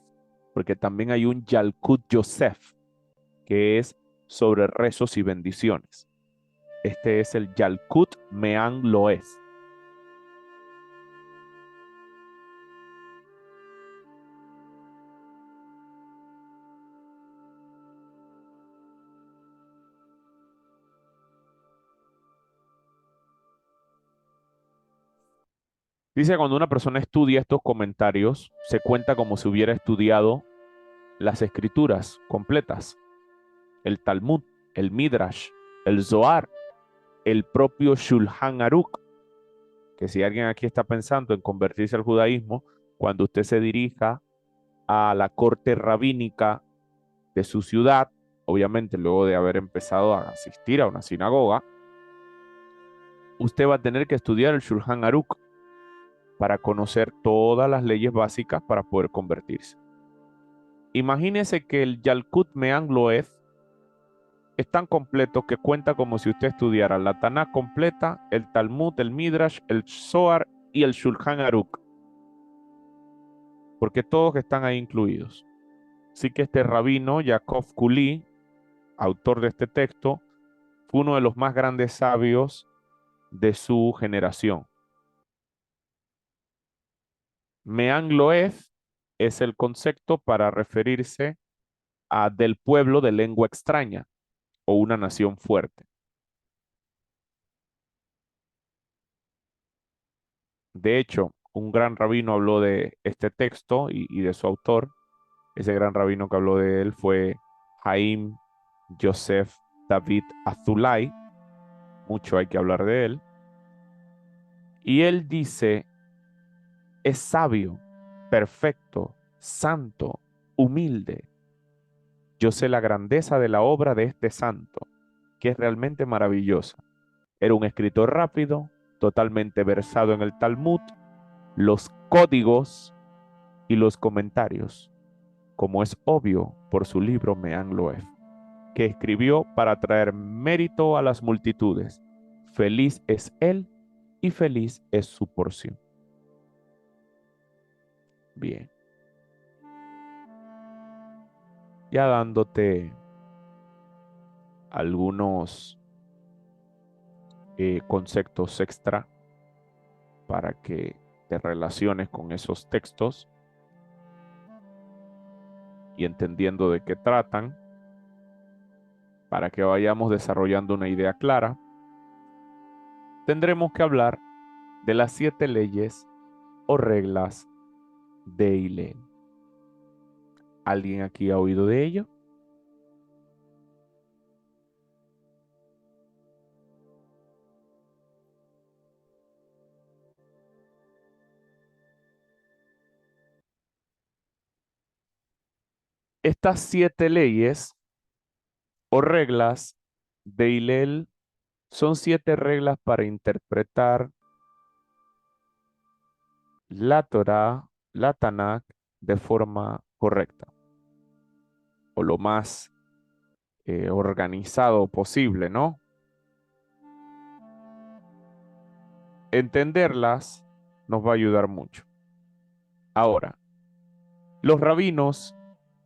porque también hay un Yalkut Yosef, que es sobre rezos y bendiciones. Este es el Yalkut Mean Loeth. Dice, cuando una persona estudia estos comentarios, se cuenta como si hubiera estudiado las escrituras completas, el Talmud, el Midrash, el Zohar, el propio Shulchan Aruch, que si alguien aquí está pensando en convertirse al judaísmo, cuando usted se dirija a la corte rabínica de su ciudad, obviamente luego de haber empezado a asistir a una sinagoga, usted va a tener que estudiar el Shulchan Aruch para conocer todas las leyes básicas para poder convertirse. Imagínese que el Yalkut Me'an Loeth es tan completo que cuenta como si usted estudiara la Tanakh completa, el Talmud, el Midrash, el Zohar y el Shulchan Aruch, porque todos están ahí incluidos. Así que este rabino, Yaakov Kuli, autor de este texto, fue uno de los más grandes sabios de su generación. Me'an Loeth es el concepto para referirse a del pueblo de lengua extraña o una nación fuerte. De hecho, un gran rabino habló de este texto y de su autor. Ese gran rabino que habló de él fue Haim Yosef David Azulay. Mucho hay que hablar de él. Y él dice es sabio, perfecto, santo, humilde. Yo sé la grandeza de la obra de este santo, que es realmente maravillosa. Era un escritor rápido, totalmente versado en el Talmud, los códigos y los comentarios, como es obvio por su libro Me'an Loef, que escribió para traer mérito a las multitudes. Feliz es él y feliz es su porción. Bien, ya dándote algunos conceptos extra para que te relaciones con esos textos y entendiendo de qué tratan, para que vayamos desarrollando una idea clara, tendremos que hablar de las 7 leyes o reglas de Hillel. ¿Alguien aquí ha oído de ello? Estas 7 leyes o reglas de Hillel son 7 reglas para interpretar la Torá, la Tanakh, de forma correcta o lo más organizado posible, ¿no? Entenderlas nos va a ayudar mucho. Ahora, los rabinos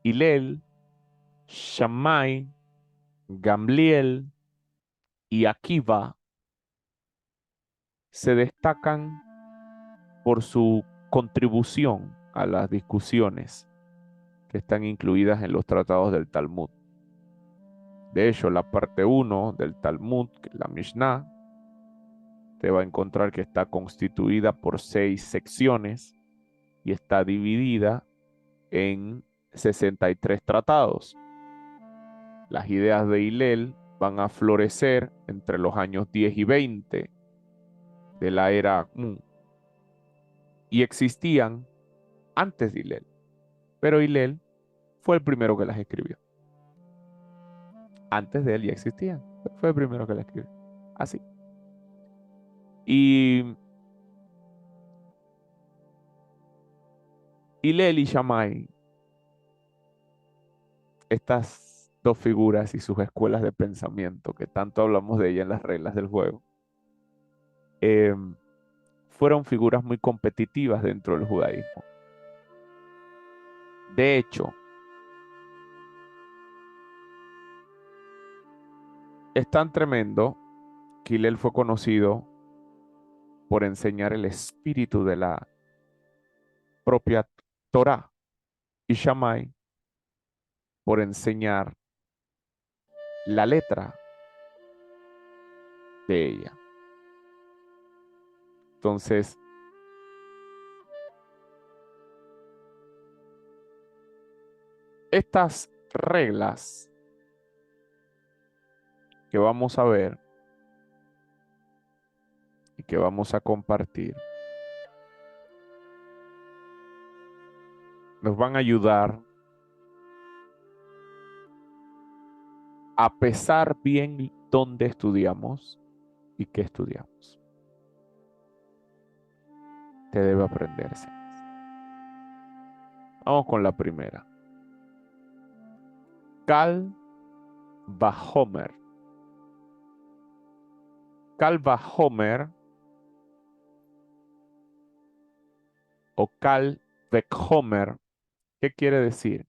Hillel, Shammai, Gamliel y Akiva se destacan por su contribución a las discusiones que están incluidas en los tratados del Talmud. De hecho, la parte 1 del Talmud, que es la Mishnah, te va a encontrar que está constituida por 6 secciones y está dividida en 63 tratados. Las ideas de Hillel van a florecer entre los años 10 y 20 de la era y existían antes de Hillel, pero Hillel fue el primero que las escribió. Antes de él ya existían, fue el primero que las escribió. Así. Y Hillel y Shammai, estas dos figuras y sus escuelas de pensamiento, que tanto hablamos de ellas en las reglas del juego, eh, fueron figuras muy competitivas dentro del judaísmo. De hecho, es tan tremendo que Hillel fue conocido por enseñar el espíritu de la propia Torá y Shammai por enseñar la letra de ella. Entonces, estas reglas que vamos a ver y que vamos a compartir nos van a ayudar a pesar bien dónde estudiamos y qué estudiamos. Te debe aprenderse. Vamos con la primera. Cal Vahomer. Cal Vahomer o Cal Vekhomer, ¿qué quiere decir?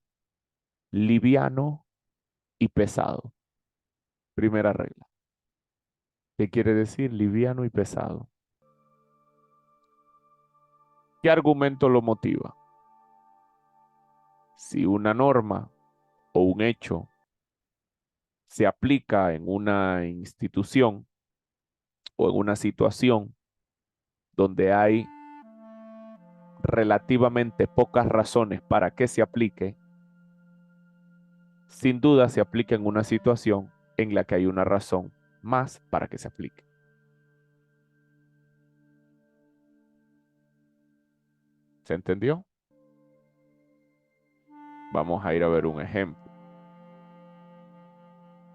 Liviano y pesado. Primera regla. ¿Qué quiere decir liviano y pesado? ¿Qué argumento lo motiva? Si una norma o un hecho se aplica en una institución o en una situación donde hay relativamente pocas razones para que se aplique, sin duda se aplica en una situación en la que hay una razón más para que se aplique. ¿Se entendió? Vamos a ir a ver un ejemplo.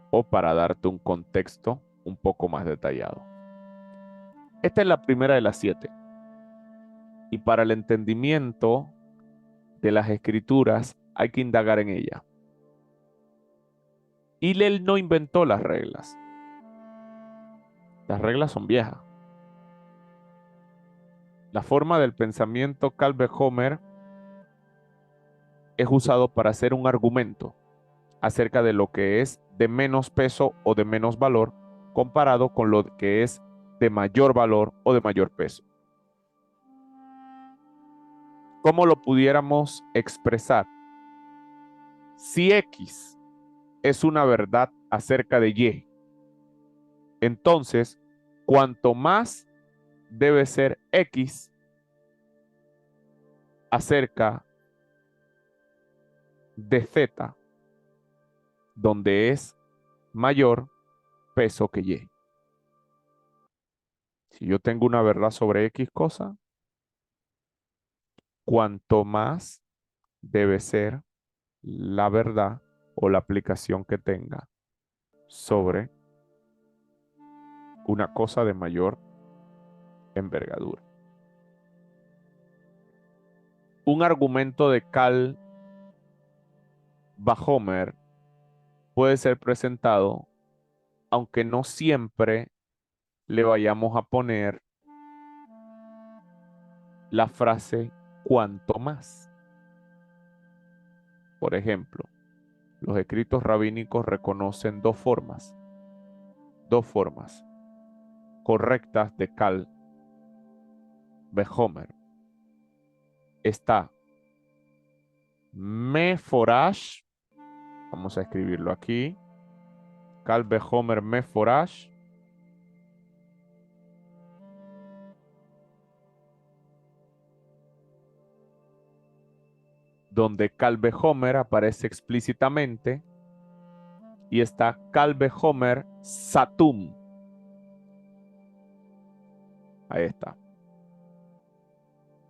O para darte un contexto un poco más detallado. Esta es la primera de las 7. Y para el entendimiento de las escrituras hay que indagar en ella. Hillel no inventó las reglas. Las reglas son viejas. La forma del pensamiento Calvé-Homer es usado para hacer un argumento acerca de lo que es de menos peso o de menos valor comparado con lo que es de mayor valor o de mayor peso. ¿Cómo lo pudiéramos expresar? Si X es una verdad acerca de Y, entonces, cuanto más debe ser X acerca de Z, donde es mayor peso que Y. Si yo tengo una verdad sobre X cosa, cuanto más debe ser la verdad o la aplicación que tenga sobre una cosa de mayor envergadura. Un argumento de Calvé-Homer puede ser presentado, aunque no siempre le vayamos a poner la frase cuanto más. Por ejemplo, los escritos rabínicos reconocen dos formas correctas de Calvé-Homer. Está Meforash, vamos a escribirlo aquí, Calvé-Homer Meforash, donde Calvé-Homer aparece explícitamente, y está Calvé-Homer Satum. Ahí está.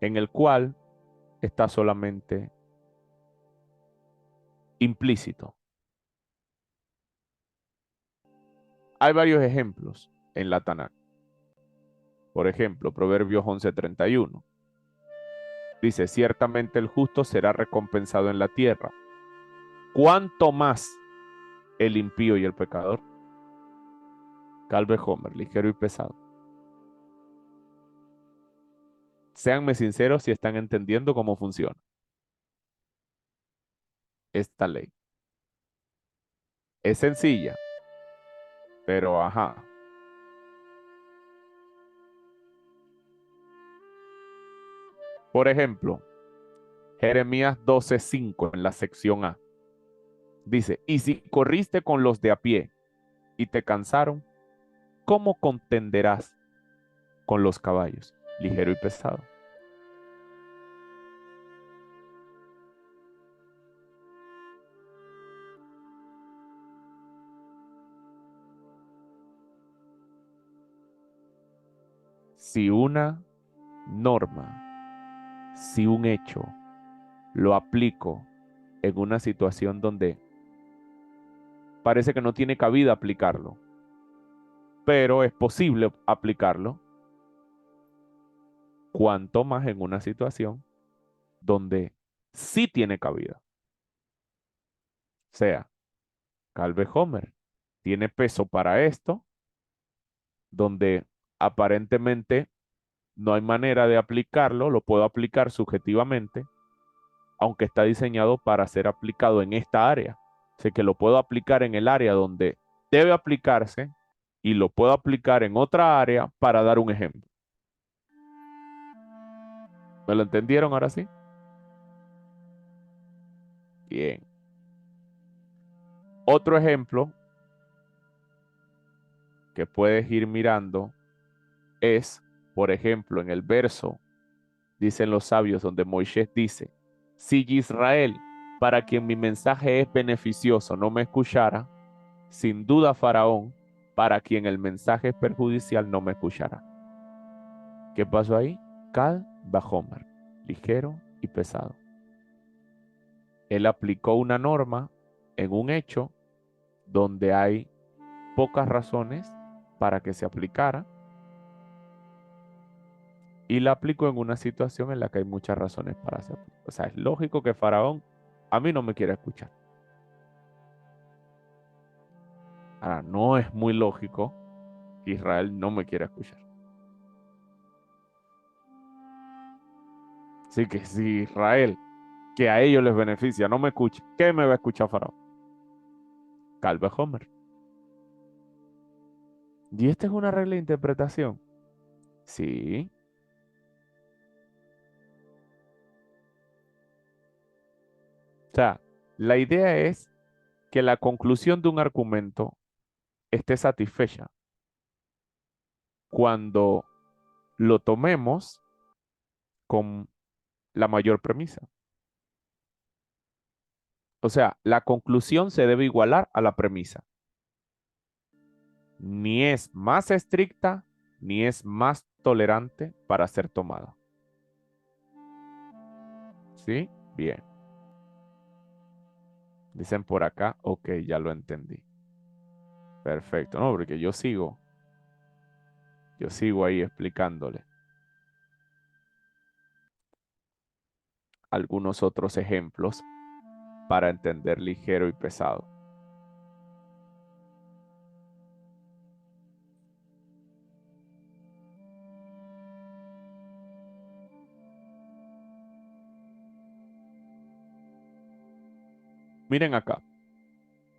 En el cual está solamente implícito. Hay varios ejemplos en la Tanakh. Por ejemplo, Proverbios 11:31. Dice, ciertamente el justo será recompensado en la tierra. ¿Cuánto más el impío y el pecador? Calvé-Homer, ligero y pesado. Séanme sinceros si están entendiendo cómo funciona esta ley. Es sencilla, pero ajá. Por ejemplo, Jeremías 12:5 en la sección A. Dice, y si corriste con los de a pie y te cansaron, ¿cómo contenderás con los caballos? Ligero y pesado. Si una norma, si un hecho, lo aplico en una situación donde parece que no tiene cabida aplicarlo, pero es posible aplicarlo, cuanto más en una situación donde sí tiene cabida. O sea, Calvé-Homer tiene peso para esto, donde aparentemente no hay manera de aplicarlo, lo puedo aplicar subjetivamente, aunque está diseñado para ser aplicado en esta área. Sé que lo puedo aplicar en el área donde debe aplicarse y lo puedo aplicar en otra área para dar un ejemplo. ¿Me lo entendieron ahora sí? Bien. Otro ejemplo que puedes ir mirando es, por ejemplo, en el verso, dicen los sabios, donde Moisés dice, si Israel, para quien mi mensaje es beneficioso, no me escuchara, sin duda Faraón, para quien el mensaje es perjudicial, no me escuchará. ¿Qué pasó ahí? Calvé-Homer, ligero y pesado. Él aplicó una norma en un hecho donde hay pocas razones para que se aplicara y la aplicó en una situación en la que hay muchas razones para hacerlo. O sea, es lógico que Faraón a mí no me quiera escuchar. Ahora, no es muy lógico que Israel no me quiera escuchar. Así que si Israel, que a ellos les beneficia, no me escucha, ¿qué me va a escuchar Faraón? Calve Homer. ¿Y esta es una regla de interpretación? Sí. O sea, la idea es que la conclusión de un argumento esté satisfecha cuando lo tomemos con la mayor premisa. O sea, la conclusión se debe igualar a la premisa. Ni es más estricta, ni es más tolerante para ser tomada. ¿Sí? Bien. Dicen por acá, ok, ya lo entendí. Perfecto, no, porque yo sigo ahí explicándole algunos otros ejemplos para entender ligero y pesado. Miren acá,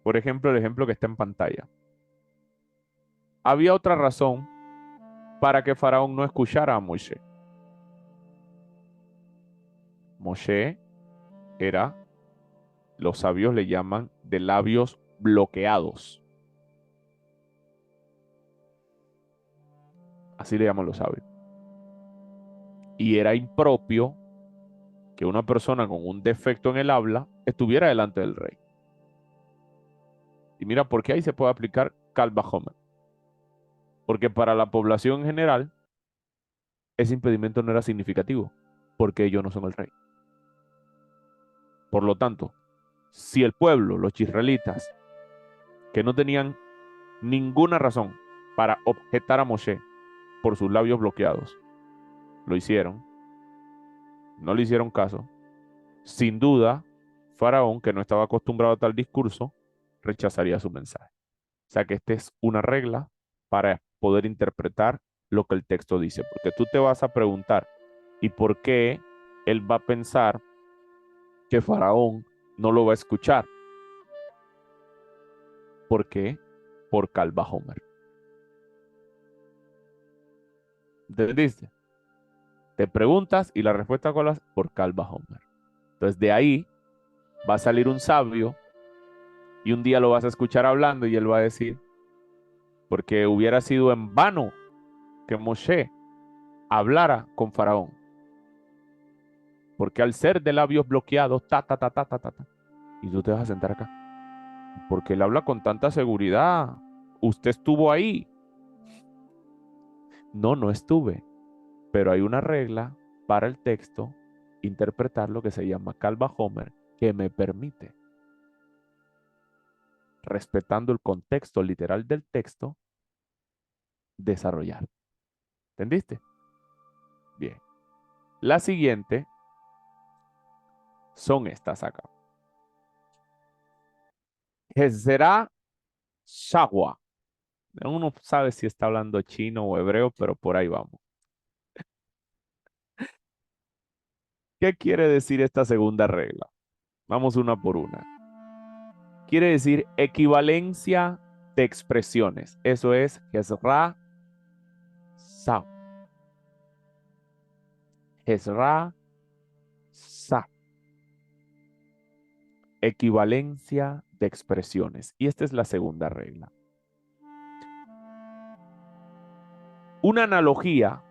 por ejemplo, el ejemplo que está en pantalla. Había otra razón para que Faraón no escuchara a Moshe. Moshe era, los sabios le llaman, de labios bloqueados. Así le llaman los sabios. Y era impropio que una persona con un defecto en el habla estuviera delante del rey. Y mira por qué ahí se puede aplicar Kal Vajomer. Porque para la población en general, ese impedimento no era significativo, porque ellos no son el rey. Por lo tanto, si el pueblo, los israelitas, que no tenían ninguna razón para objetar a Moshe por sus labios bloqueados, lo hicieron, no le hicieron caso, sin duda, Faraón, que no estaba acostumbrado a tal discurso, rechazaría su mensaje. O sea que esta es una regla para poder interpretar lo que el texto dice, porque tú te vas a preguntar, ¿y por qué él va a pensar que Faraón no lo va a escuchar? ¿Por qué? Por Calva Homer. ¿Entendiste? Te preguntas y la respuesta cuál es por Calva Homer. Entonces de ahí va a salir un sabio y un día lo vas a escuchar hablando y él va a decir, porque hubiera sido en vano que Moshe hablara con Faraón, porque al ser de labios bloqueados, ta, ta, ta, ta, ta, ta, ta, y tú te vas a sentar acá, porque él habla con tanta seguridad, usted estuvo ahí. No, no estuve, pero hay una regla para el texto interpretar lo que se llama Calva Homer, que me permite, respetando el contexto literal del texto, desarrollar. ¿Entendiste? Bien. La siguiente son estas acá. Gezerá Shahwa. Uno sabe si está hablando chino o hebreo, pero por ahí vamos. ¿Qué quiere decir esta segunda regla? Vamos una por una. Quiere decir equivalencia de expresiones. Eso es Gezra Sa. Gezra Sa. Equivalencia de expresiones. Y esta es la segunda regla. Una analogía,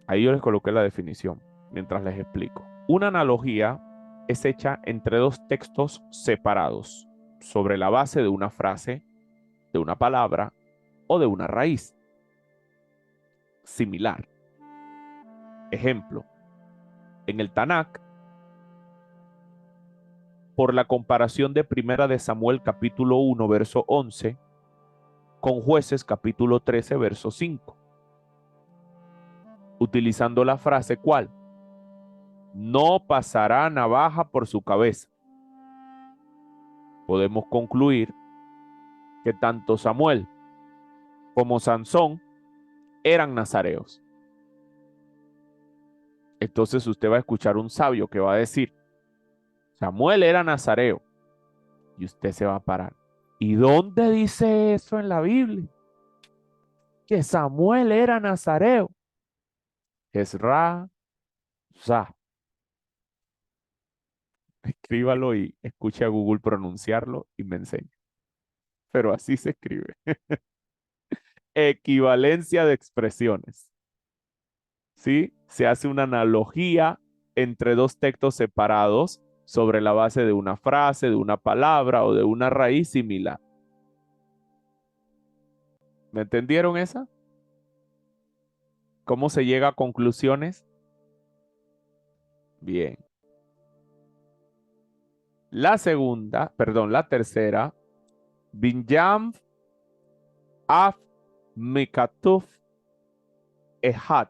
ahí yo les coloqué la definición mientras les explico. Una analogía es hecha entre dos textos separados sobre la base de una frase, de una palabra o de una raíz similar. Ejemplo, en el Tanakh por la comparación de Primera de Samuel capítulo 1 verso 11 con Jueces capítulo 13 verso 5, utilizando la frase ¿cuál? No pasará navaja por su cabeza. Podemos concluir que tanto Samuel como Sansón eran nazareos. Entonces usted va a escuchar un sabio que va a decir, Samuel era nazareo, y usted se va a parar. ¿Y dónde dice eso en la Biblia? Que Samuel era nazareo. Esra, Sa. Escríbalo y escuche a Google pronunciarlo y me enseña. Pero así se escribe. Equivalencia de expresiones. ¿Sí? Se hace una analogía entre dos textos separados sobre la base de una frase, de una palabra o de una raíz similar. ¿Me entendieron esa? ¿Cómo se llega a conclusiones? Bien. La tercera, Binyam af Mikatuf Ehat.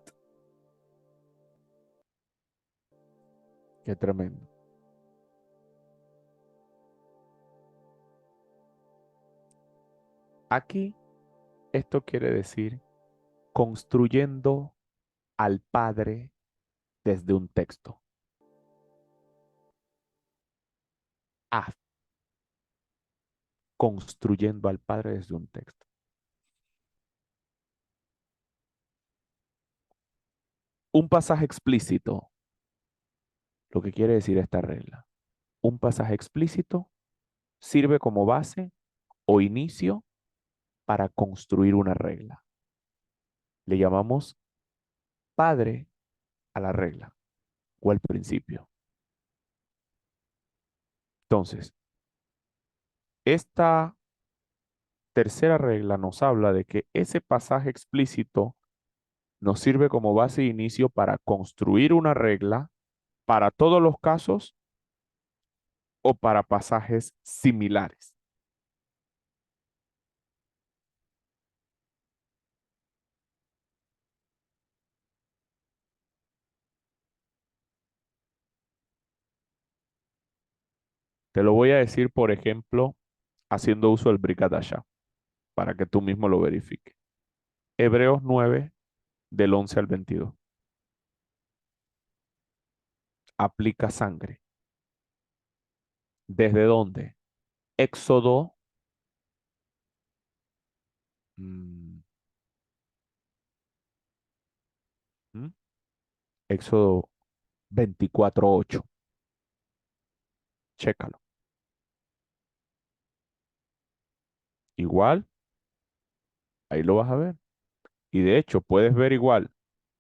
Qué tremendo. Aquí, esto quiere decir construyendo al Padre desde un texto. Af, construyendo al Padre desde un texto. Un pasaje explícito, lo que quiere decir esta regla. Un pasaje explícito sirve como base o inicio para construir una regla. Le llamamos padre a la regla o al principio. Entonces, esta tercera regla nos habla de que ese pasaje explícito nos sirve como base e inicio para construir una regla para todos los casos o para pasajes similares. Te lo voy a decir, por ejemplo, haciendo uso del Brit Hadashah, para que tú mismo lo verifiques. Hebreos 9, del 11 al 22. Aplica sangre. ¿Desde dónde? Éxodo, mm, ¿mm? Éxodo 24:8. Chécalo. Igual, ahí lo vas a ver. Y de hecho, puedes ver igual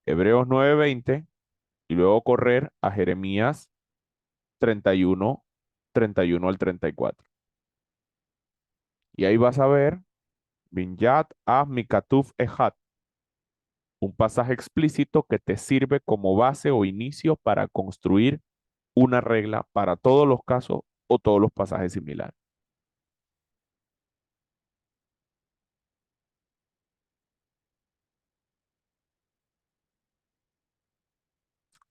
Hebreos 9:20 y luego correr a Jeremías 31, 31 al 34. Y ahí vas a ver Binyat a Mikatuf Ehat, un pasaje explícito que te sirve como base o inicio para construir una regla para todos los casos o todos los pasajes similares.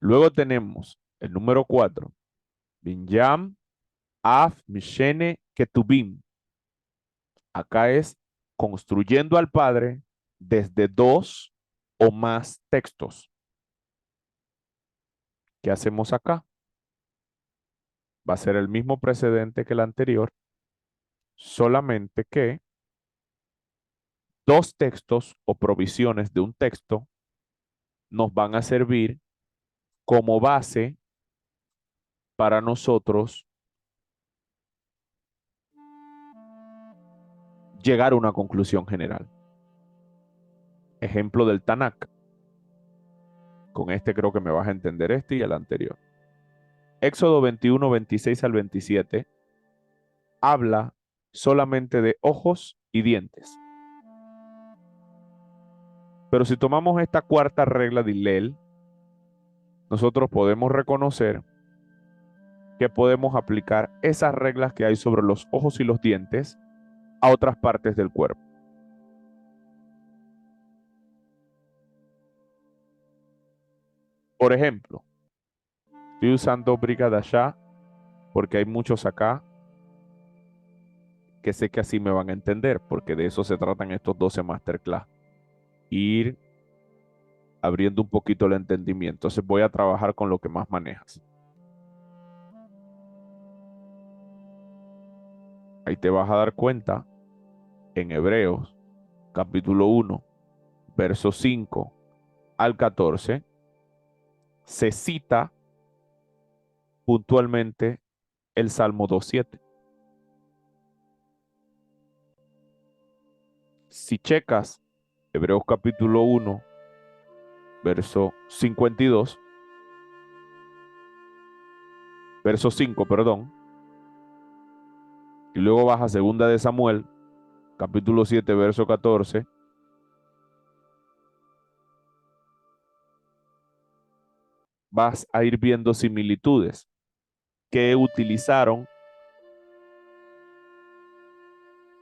Luego tenemos el número 4, Binyam Af Mishene Ketubim. Acá es construyendo al Padre desde dos o más textos. ¿Qué hacemos acá? Va a ser el mismo precedente que el anterior, solamente que dos textos o provisiones de un texto nos van a servir como base para nosotros llegar a una conclusión general. Ejemplo del Tanakh. Con este creo que me vas a entender este y el anterior. Éxodo 21, 26 al 27 habla solamente de ojos y dientes. Pero si tomamos esta cuarta regla de Hillel, nosotros podemos reconocer que podemos aplicar esas reglas que hay sobre los ojos y los dientes a otras partes del cuerpo. Por ejemplo, estoy usando Brigadasha porque hay muchos acá que sé que así me van a entender, porque de eso se tratan estos 12 masterclass. Ir abriendo un poquito el entendimiento. Entonces voy a trabajar con lo que más manejas. Ahí te vas a dar cuenta en Hebreos capítulo 1, versos 5 al 14, se cita puntualmente el Salmo 2.7. Si checas Hebreos capítulo 1, verso 52, verso 5, perdón, y luego vas a segunda de Samuel, capítulo 7, verso 14, vas a ir viendo similitudes que utilizaron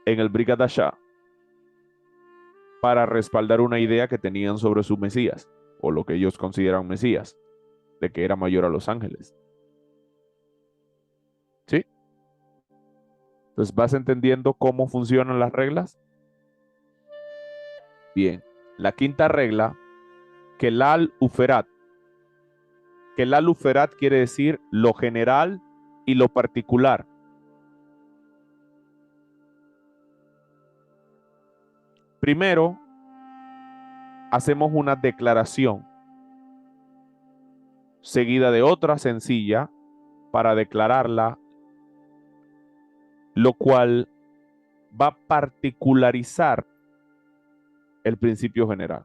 en el Brit Hadashah para respaldar una idea que tenían sobre su Mesías, o lo que ellos consideran Mesías, de que era mayor a los ángeles. ¿Sí? Entonces, ¿vas entendiendo cómo funcionan las reglas? Bien. La quinta regla, Kelal Uferat. Kelal Uferat quiere decir lo general y lo particular. Primero, hacemos una declaración seguida de otra sencilla para declararla, lo cual va a particularizar el principio general.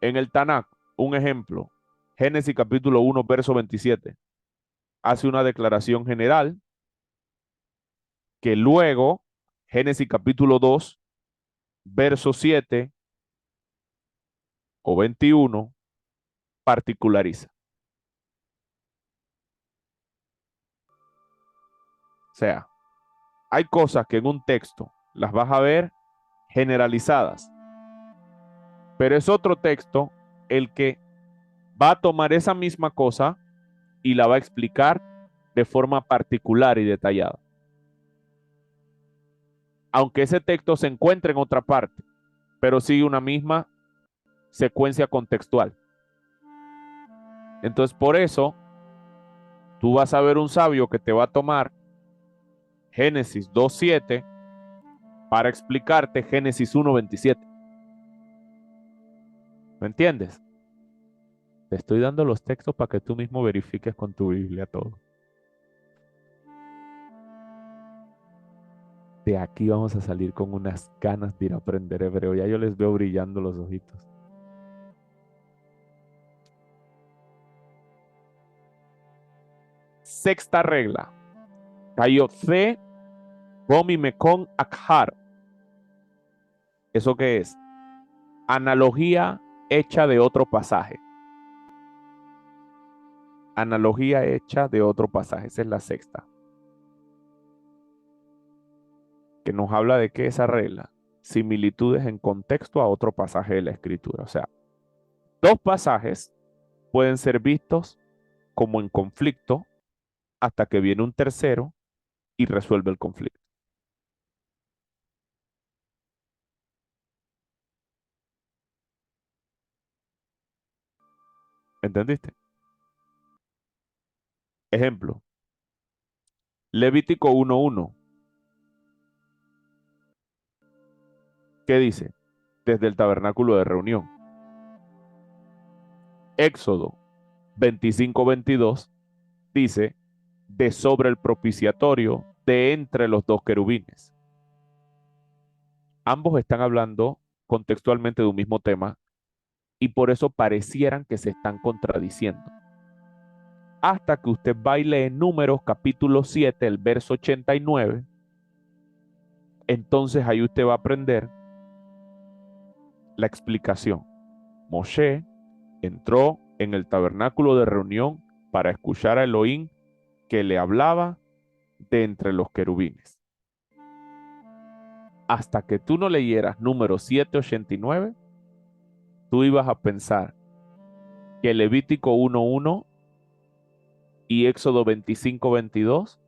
En el Tanakh, un ejemplo, Génesis capítulo 1, verso 27, hace una declaración general que luego Génesis capítulo 2, verso 7 o 21 particulariza. O sea, hay cosas que en un texto las vas a ver generalizadas, pero es otro texto el que va a tomar esa misma cosa y la va a explicar de forma particular y detallada. Aunque ese texto se encuentre en otra parte, pero sigue una misma secuencia contextual. Entonces, por eso, tú vas a ver un sabio que te va a tomar Génesis 2.7 para explicarte Génesis 1.27. ¿Me entiendes? Te estoy dando los textos para que tú mismo verifiques con tu Biblia todo. De aquí vamos a salir con unas ganas de ir a aprender hebreo. Ya yo les veo brillando los ojitos. Sexta regla. Kayotze Bomi Mekon Akhar. ¿Eso qué es? Analogía hecha de otro pasaje. Analogía hecha de otro pasaje. Esa es la sexta. Que nos habla de qué esa regla. Similitudes en contexto a otro pasaje de la escritura. O sea, dos pasajes pueden ser vistos como en conflicto hasta que viene un tercero y resuelve el conflicto. ¿Entendiste? Ejemplo, Levítico 1.1. ¿Qué dice? Desde el tabernáculo de reunión. Éxodo 25.22 dice de sobre el propiciatorio de entre los dos querubines. Ambos están hablando contextualmente de un mismo tema y por eso parecieran que se están contradiciendo. Hasta que usted va y lee Números capítulo 7, el verso 89, entonces ahí usted va a aprender la explicación. Moshe entró en el tabernáculo de reunión para escuchar a Elohim que le hablaba de entre los querubines. Hasta que tú no leyeras número 789, tú ibas a pensar que Levítico 1:1 y Éxodo 25:22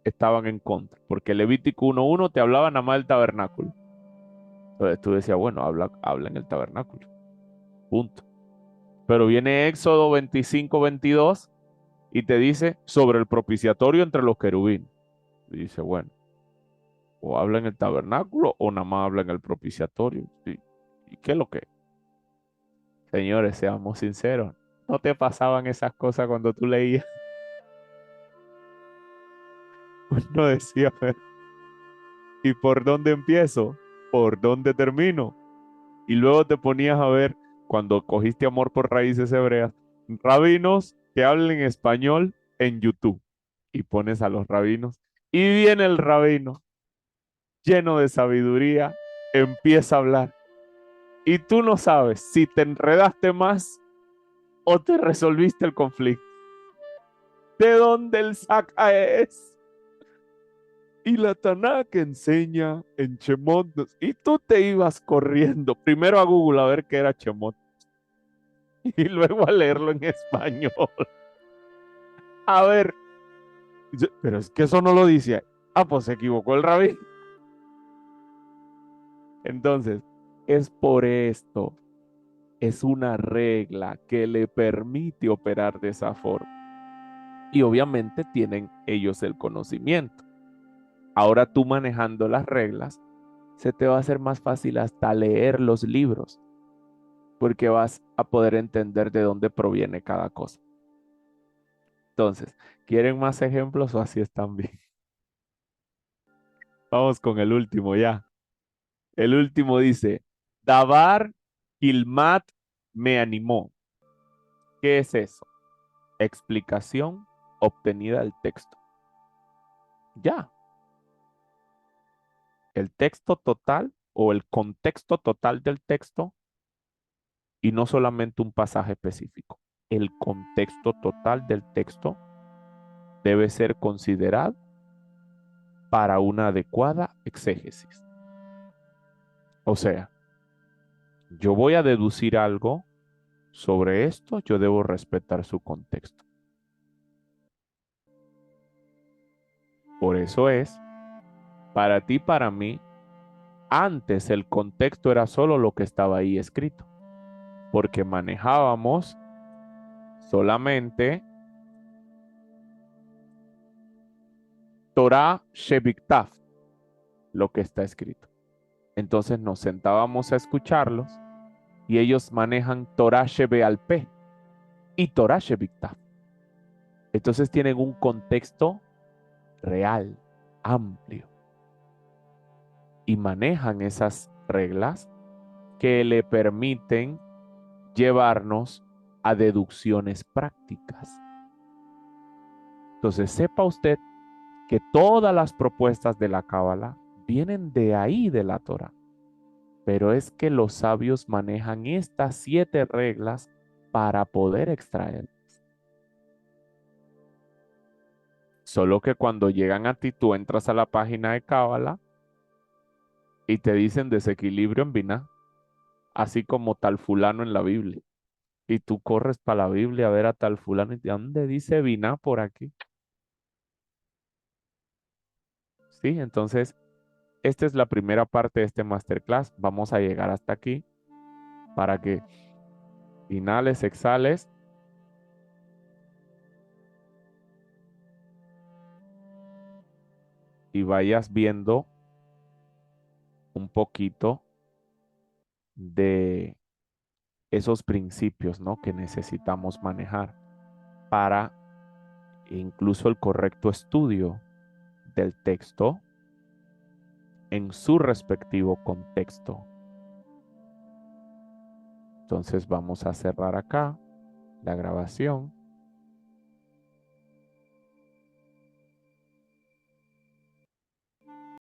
estaban en contra, porque Levítico 1:1 te hablaba nada más del tabernáculo. Entonces tú decías, bueno, habla en el tabernáculo, punto. Pero viene Éxodo 25:22 y te dice sobre el propiciatorio entre los querubines. Y dice, bueno, o habla en el tabernáculo o nada más habla en el propiciatorio. ¿Y qué es lo que? Señores, seamos sinceros, ¿no te pasaban esas cosas cuando tú leías? Uno decía, ¿y por dónde empiezo? ¿Por dónde termino? Y luego te ponías a ver, cuando cogiste amor por raíces hebreas, rabinos que hablen español en YouTube. Y pones a los rabinos. Y viene el rabino, lleno de sabiduría, empieza a hablar. Y tú no sabes si te enredaste más o te resolviste el conflicto. ¿De dónde el saca es? Y la Taná que enseña en Shemot. Y tú te ibas corriendo primero a Google a ver qué era Shemot. Y luego a leerlo en español. A ver, pero es que eso no lo dice ahí. Ah, pues se equivocó el rabí. Entonces, es por esto, es una regla que le permite operar de esa forma. Y obviamente tienen ellos el conocimiento. Ahora tú manejando las reglas, se te va a hacer más fácil hasta leer los libros, porque vas a poder entender de dónde proviene cada cosa. Entonces, ¿quieren más ejemplos o así están bien? Vamos con el último ya. El último dice, Dabar Kilmat me animó. ¿Qué es eso? Explicación obtenida del texto. Ya, el texto total o el contexto total del texto y no solamente un pasaje específico. El contexto total del texto debe ser considerado para una adecuada exégesis. O sea, yo voy a deducir algo sobre esto, yo debo respetar su contexto. Por eso es, para ti, para mí, antes el contexto era solo lo que estaba ahí escrito, porque manejábamos solamente Torah Shebiktaf, lo que está escrito. Entonces nos sentábamos a escucharlos y ellos manejan Torah Shebealpeh y Torah Shebiktaf. Entonces tienen un contexto real, amplio, y manejan esas reglas que le permiten llevarnos a deducciones prácticas. Entonces sepa usted que todas las propuestas de la Cábala vienen de ahí, de la Torah. Pero es que los sabios manejan estas 7 reglas para poder extraerlas. Solo que cuando llegan a ti, tú entras a la página de Cábala y te dicen desequilibrio en Binah, así como tal fulano en la Biblia. Y tú corres para la Biblia a ver a tal fulano y ¿de dónde dice Binah por aquí? Sí, entonces esta es la primera parte de este masterclass. Vamos a llegar hasta aquí para que inhales, exhales y vayas viendo un poquito de esos principios, ¿no?, que necesitamos manejar para incluso el correcto estudio del texto en su respectivo contexto. Entonces vamos a cerrar acá la grabación.